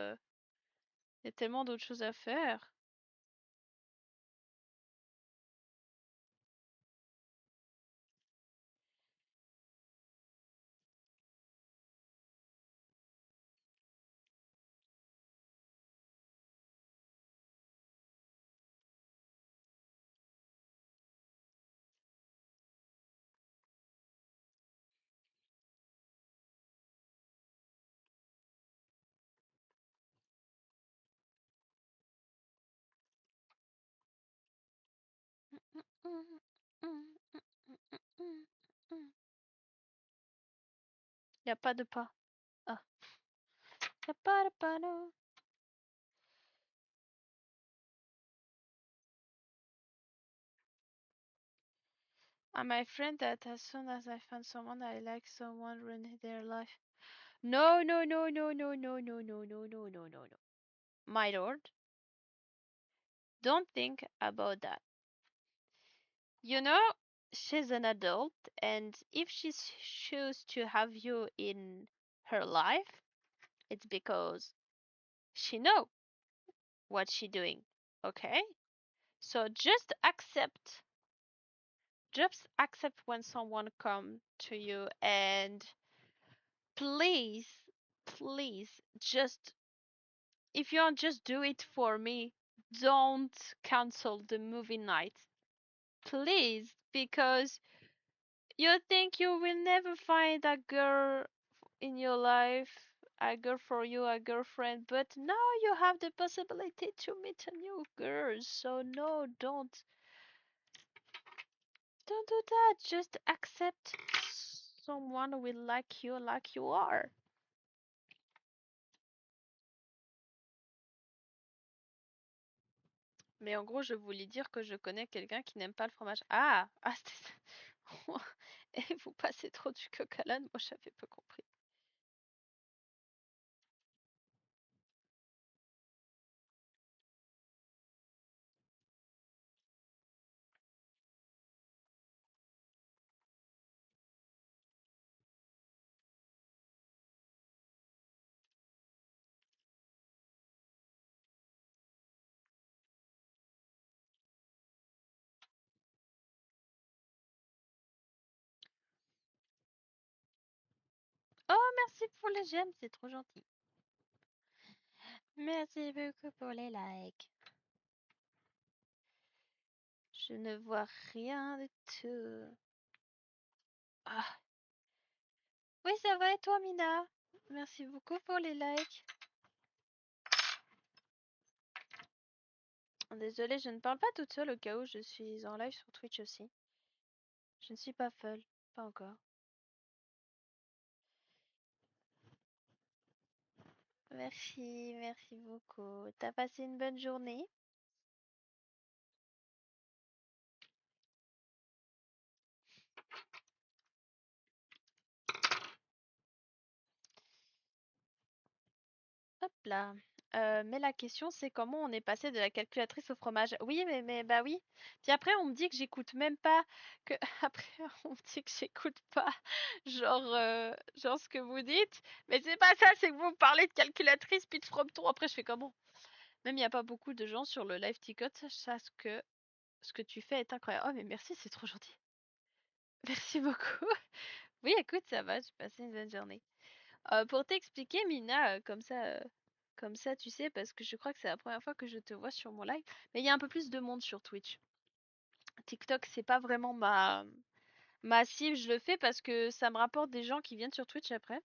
y a tellement d'autres choses à faire. Y a pas de pas. Ah, y a pas de pas, non. I'm my friend that as soon as I find someone I like, someone ruin their life. No, no, no, no, no, no, no, no, no, no, no, no, no. My lord, don't think about that. You know, she's an adult, and if she chooses to have you in her life, it's because she know what she doing. Okay? So just accept when someone come to you and please, please just if you want just do it for me, don't cancel the movie night. Please, because you think you will never find a girl in your life I go for you a girlfriend, but now you have the possibility to meet a new girl. So no, don't do that. Just accept someone will like you are. Mais en gros, je voulais dire que je connais quelqu'un qui n'aime pas le fromage. Ah, c'était ça. Et vous passez trop du coq à l'âne, moi j'avais pas compris. Oh, merci pour les j'aime, c'est trop gentil. Merci beaucoup pour les likes. Je ne vois rien du tout. Ah, oui, ça va et toi, Mina? Merci beaucoup pour les likes. Désolée, je ne parle pas toute seule au cas où je suis en live sur Twitch aussi. Je ne suis pas folle, pas encore. Merci beaucoup. T'as passé une bonne journée? Hop là. Mais la question, c'est comment on est passé de la calculatrice au fromage. Oui, mais bah oui. Puis après, on me dit que j'écoute même pas. Que après, on me dit que j'écoute pas. Genre ce que vous dites. Mais c'est pas ça. C'est que vous me parlez de calculatrice puis de frometon. Après, je fais comment? Même il y a pas beaucoup de gens sur le live TikTok. Ça, ce que tu fais est incroyable. Oh, mais merci, c'est trop gentil. Merci beaucoup. Oui, écoute, ça va. J'ai passé une bonne journée. Pour t'expliquer, Mina, comme ça, tu sais, parce que je crois que c'est la première fois que je te vois sur mon live, mais il y a un peu plus de monde sur Twitch. TikTok, c'est pas vraiment ma cible, je le fais parce que ça me rapporte des gens qui viennent sur Twitch après.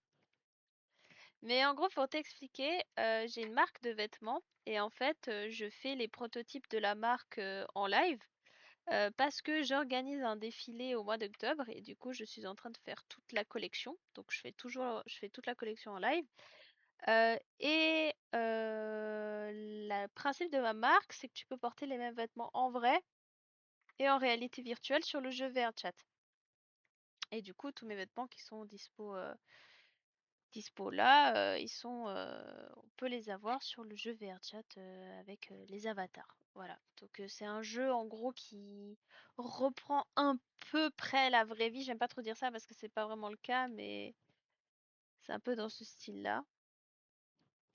Mais en gros, pour t'expliquer, j'ai une marque de vêtements et en fait, je fais les prototypes de la marque en live parce que j'organise un défilé au mois d'octobre et du coup, je suis en train de faire toute la collection. Donc, je fais toute la collection en live. Le principe de ma marque, c'est que tu peux porter les mêmes vêtements en vrai et en réalité virtuelle sur le jeu VRChat. Et du coup, tous mes vêtements qui sont dispo là, on peut les avoir sur le jeu VRChat avec les avatars. Voilà. Donc c'est un jeu en gros qui reprend un peu près la vraie vie. J'aime pas trop dire ça parce que c'est pas vraiment le cas, mais c'est un peu dans ce style-là.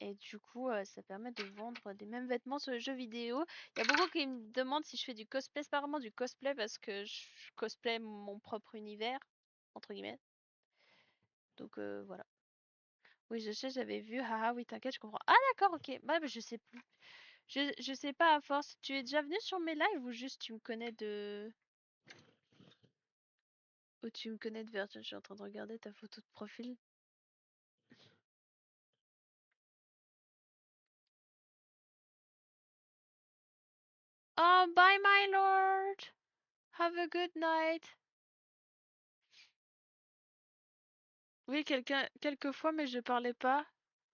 Et du coup, ça permet de vendre des mêmes vêtements sur les jeux vidéo. Il y a beaucoup qui me demandent si je fais du cosplay. C'est pas vraiment du cosplay parce que je cosplay mon propre univers, entre guillemets. Donc voilà. Oui, je sais, j'avais vu. Haha, oui, t'inquiète, je comprends. Ah d'accord, ok. Bah, je sais plus. Je sais pas à force. Tu es déjà venu sur mes lives ou juste tu me connais de... Ou tu me connais de Virgin? Je suis en train de regarder ta photo de profil. Oh, bye my lord. Have a good night. Oui, quelques fois, mais je parlais pas.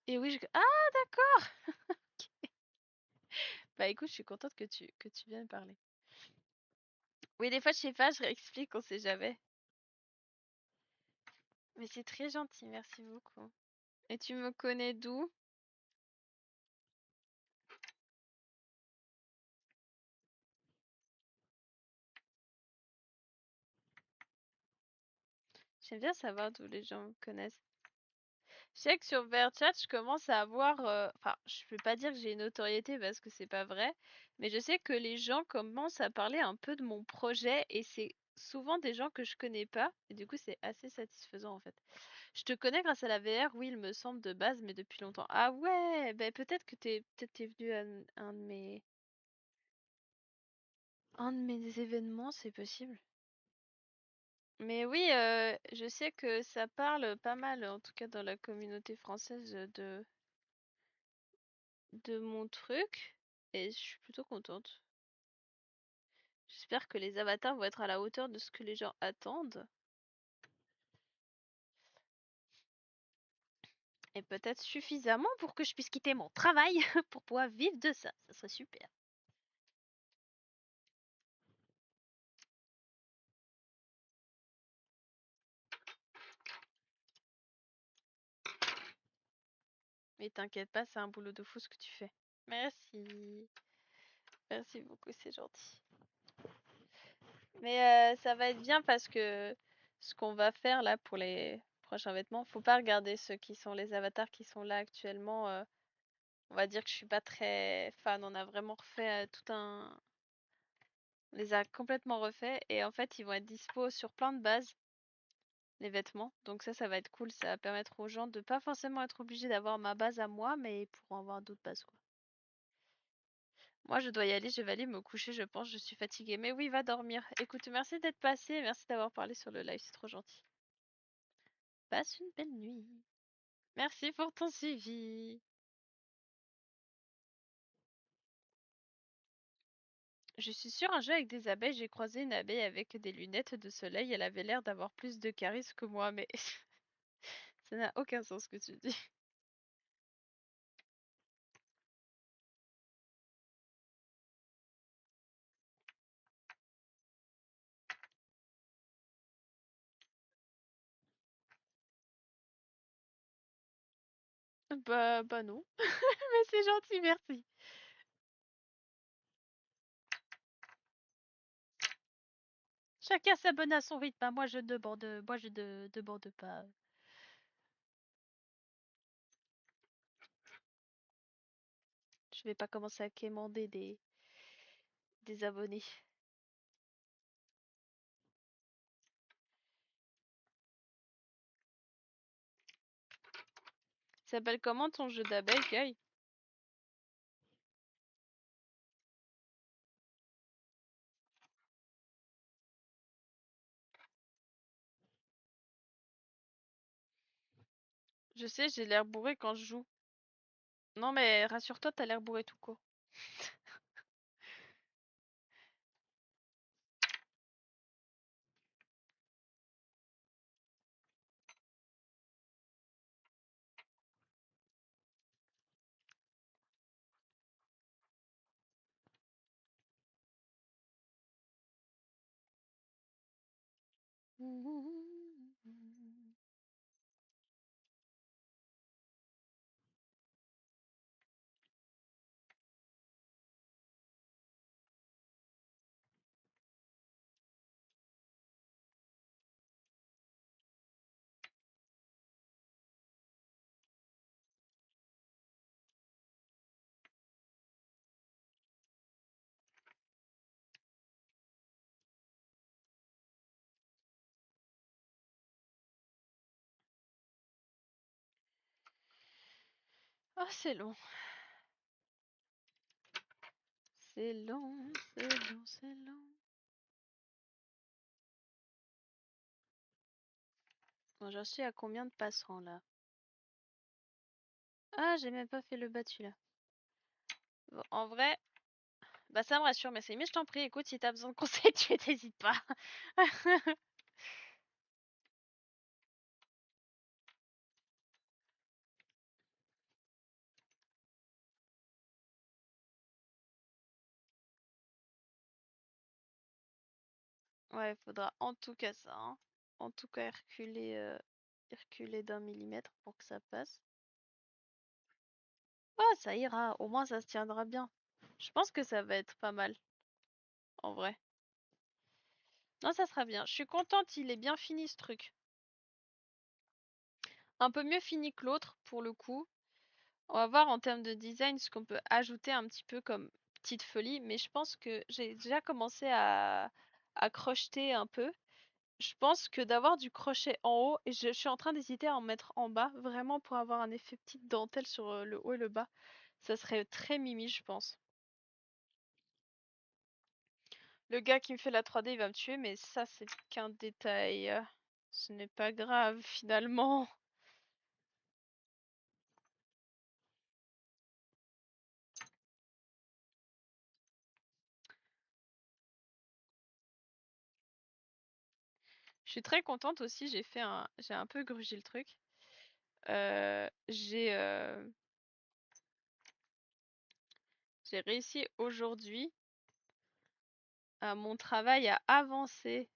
Et oui, ah, d'accord. Bah écoute, je suis contente que tu viennes parler. Oui, des fois, je sais pas, je réexplique, on sait jamais. Mais c'est très gentil, merci beaucoup. Et tu me connais d'où? J'aime bien savoir d'où les gens me connaissent. Je sais que sur VRChat, je commence à avoir... Enfin, je peux pas dire que j'ai une notoriété parce que c'est pas vrai, mais je sais que les gens commencent à parler un peu de mon projet et c'est souvent des gens que je connais pas. Et du coup, c'est assez satisfaisant en fait. Je te connais grâce à la VR, oui, il me semble de base, mais depuis longtemps. Ah ouais, ben peut-être t'es venu à un de mes événements, c'est possible. Mais oui, je sais que ça parle pas mal, en tout cas dans la communauté française, de mon truc, et je suis plutôt contente. J'espère que les avatars vont être à la hauteur de ce que les gens attendent, et peut-être suffisamment pour que je puisse quitter mon travail pour pouvoir vivre de ça. Ça serait super. Mais t'inquiète pas, c'est un boulot de fou ce que tu fais. Merci. Merci beaucoup, c'est gentil. Mais ça va être bien parce que ce qu'on va faire là pour les prochains vêtements, faut pas regarder ceux qui sont les avatars qui sont là actuellement. On va dire que je suis pas très fan. On a vraiment refait tout un. On les a complètement refaits et en fait ils vont être dispo sur plein de bases, les vêtements. Donc ça va être cool. Ça va permettre aux gens de pas forcément être obligés d'avoir ma base à moi, mais ils pourront avoir d'autres bases quoi. Moi je dois y aller, je vais aller me coucher, je pense, je suis fatiguée. Mais oui, va dormir. Écoute, merci d'être passé, merci d'avoir parlé sur le live, c'est trop gentil. Passe une belle nuit. Merci pour ton suivi. Je suis sur un jeu avec des abeilles, j'ai croisé une abeille avec des lunettes de soleil, elle avait l'air d'avoir plus de charisme que moi, mais ça n'a aucun sens ce que tu dis. Bah non, mais c'est gentil, merci. Chacun s'abonne à son rythme, hein. Moi je demande pas. Je vais pas commencer à quémander des abonnés. Ça s'appelle comment ton jeu d'abeilles, Guy? Je sais, j'ai l'air bourré quand je joue. Non mais rassure-toi, t'as l'air bourré tout court. Oh, c'est long. C'est long, c'est long, c'est long. Bon, j'en suis à combien de passerans là? Ah, j'ai même pas fait le battu là. Bon, en vrai, bah ça me rassure, mais c'est mais je t'en prie, écoute, si t'as besoin de conseils, tu t'hésites pas. Ouais, faudra en tout cas ça, hein. En tout cas, reculer d'un millimètre pour que ça passe. Ah, ça ira, au moins ça se tiendra bien. Je pense que ça va être pas mal, en vrai. Non, ça sera bien. Je suis contente, il est bien fini ce truc. Un peu mieux fini que l'autre, pour le coup. On va voir en termes de design ce qu'on peut ajouter un petit peu comme petite folie, mais je pense que j'ai déjà commencé à crocheter un peu. Je pense que d'avoir du crochet en haut, et je suis en train d'hésiter à en mettre en bas, vraiment pour avoir un effet petite dentelle sur le haut et le bas. Ça serait très mimi, je pense. Le gars qui me fait la 3D, il va me tuer, mais ça, c'est qu'un détail. Ce n'est pas grave, finalement. Je suis très contente aussi, j'ai un peu grugé le truc. J'ai réussi aujourd'hui à mon travail à avancer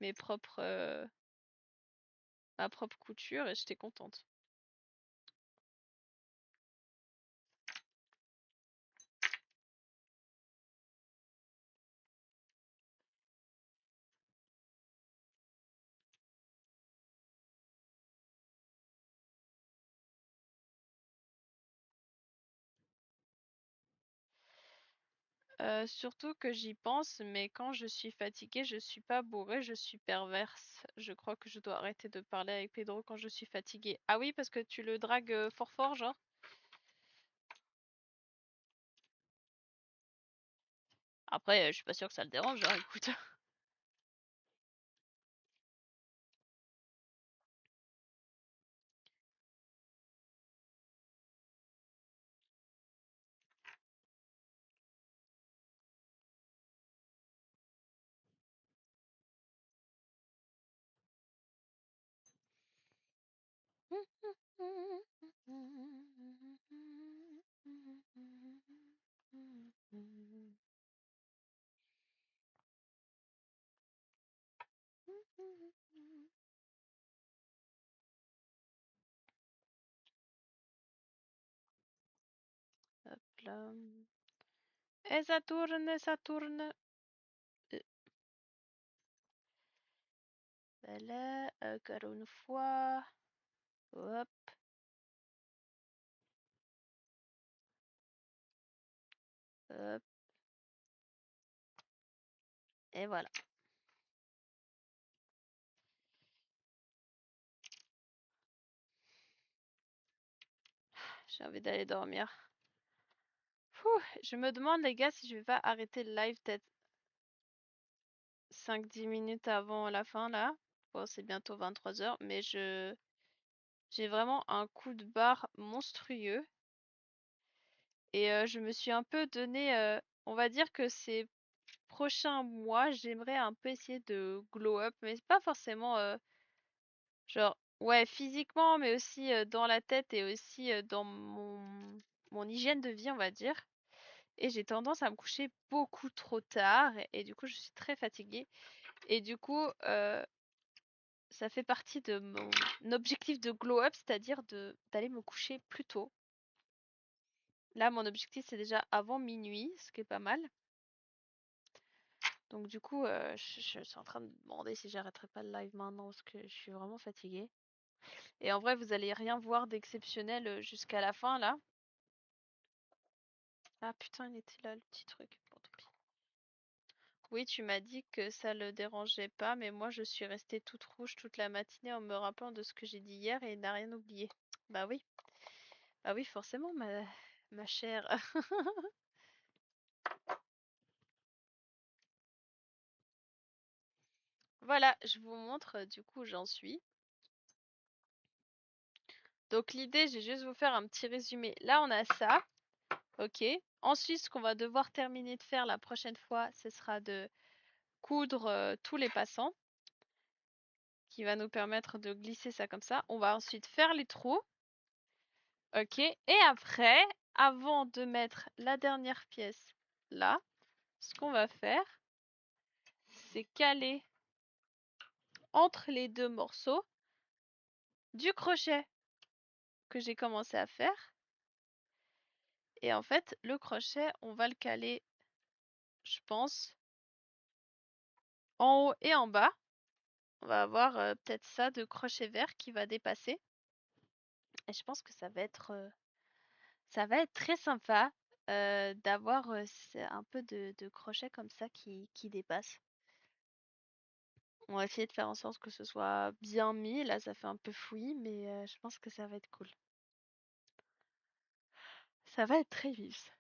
ma propre couture et j'étais contente. Surtout que j'y pense, mais quand je suis fatiguée, je suis pas bourrée, je suis perverse. Je crois que je dois arrêter de parler avec Pedro quand je suis fatiguée. Ah oui, parce que tu le dragues fort fort, genre? Après, je suis pas sûre que ça le dérange, genre, écoute. Hop là. Et ça tourne, ça tourne. Euh, Voilà, encore une fois. Hop, hop, et voilà. J'ai envie d'aller dormir. Pouh, je me demande, les gars, si je vais pas arrêter le live peut-être 5-10 minutes avant la fin, là. Bon, c'est bientôt 23 h, mais j'ai vraiment un coup de barre monstrueux. Et je me suis un peu donné, on va dire que ces prochains mois, j'aimerais un peu essayer de glow up, mais c'est pas forcément genre, ouais, physiquement, mais aussi dans la tête et aussi dans mon hygiène de vie, on va dire. Et j'ai tendance à me coucher beaucoup trop tard et du coup, je suis très fatiguée. Et du coup, ça fait partie de mon objectif de glow up, c'est-à-dire de d'aller me coucher plus tôt. Là, mon objectif, c'est déjà avant minuit, ce qui est pas mal. Donc du coup, je suis en train de me demander si j'arrêterai pas le live maintenant parce que je suis vraiment fatiguée. Et en vrai, vous allez rien voir d'exceptionnel jusqu'à la fin là. Ah putain, il était là le petit truc. Bon, tant pis. Oui, tu m'as dit que ça le dérangeait pas, mais moi je suis restée toute rouge toute la matinée en me rappelant de ce que j'ai dit hier et il n'a rien oublié. Bah oui, bah oui, forcément, ma chère. Voilà, je vous montre du coup où j'en suis. Donc l'idée, j'ai juste vous faire un petit résumé. Là, on a ça. Ok. Ensuite, ce qu'on va devoir terminer de faire la prochaine fois, ce sera de coudre tous les passants, qui va nous permettre de glisser ça comme ça. On va ensuite faire les trous. Ok. Et après, avant de mettre la dernière pièce là, ce qu'on va faire, c'est caler entre les deux morceaux du crochet que j'ai commencé à faire. Et en fait, le crochet, on va le caler, je pense, en haut et en bas. On va avoir peut-être ça de crochet vert qui va dépasser. Et je pense que ça va être très sympa d'avoir un peu de crochet comme ça qui dépasse. On va essayer de faire en sorte que ce soit bien mis. Là, ça fait un peu fouillis, mais je pense que ça va être cool. Ça va être très vif.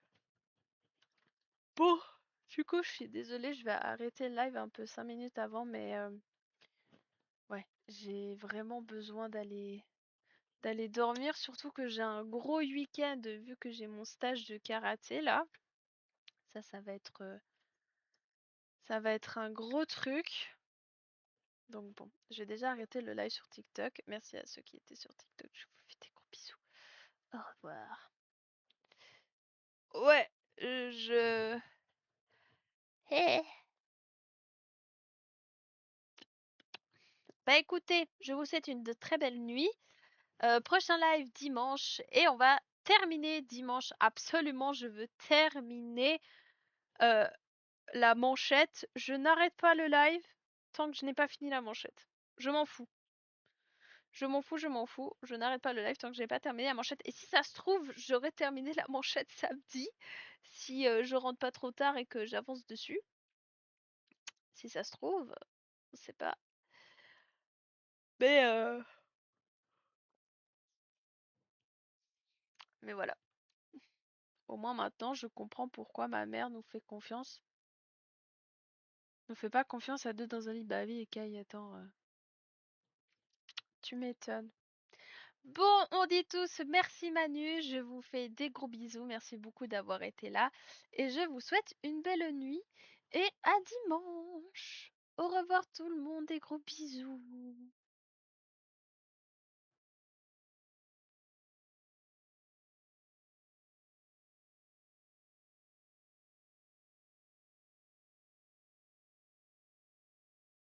Bon. Du coup, je suis désolée, je vais arrêter le live un peu 5 minutes avant, mais ouais, j'ai vraiment besoin d'aller dormir, surtout que j'ai un gros week-end vu que j'ai mon stage de karaté là. Ça va être un gros truc. Donc bon, j'ai déjà arrêté le live sur TikTok. Merci à ceux qui étaient sur TikTok. Je vous fais des gros bisous. Au revoir. Ouais, je... Eh. Bah écoutez, je vous souhaite une de très belle nuit. Prochain live dimanche et on va terminer dimanche. Absolument, je veux terminer euh, la manchette. Je n'arrête pas le live tant que je n'ai pas fini la manchette. Je m'en fous. Je m'en fous, je m'en fous. Je n'arrête pas le live tant que je n'ai pas terminé la manchette. Et si ça se trouve, j'aurai terminé la manchette samedi. Si je rentre pas trop tard et que j'avance dessus. Si ça se trouve, on sait pas. Mais, euh... Mais voilà. Au moins maintenant, je comprends pourquoi ma mère nous fait confiance. Ne fais pas confiance à deux dans un lit. Bah oui, Kai, attends. Tu m'étonnes. Bon, on dit tous merci Manu, je vous fais des gros bisous, merci beaucoup d'avoir été là et je vous souhaite une belle nuit et à dimanche. Au revoir tout le monde, des gros bisous.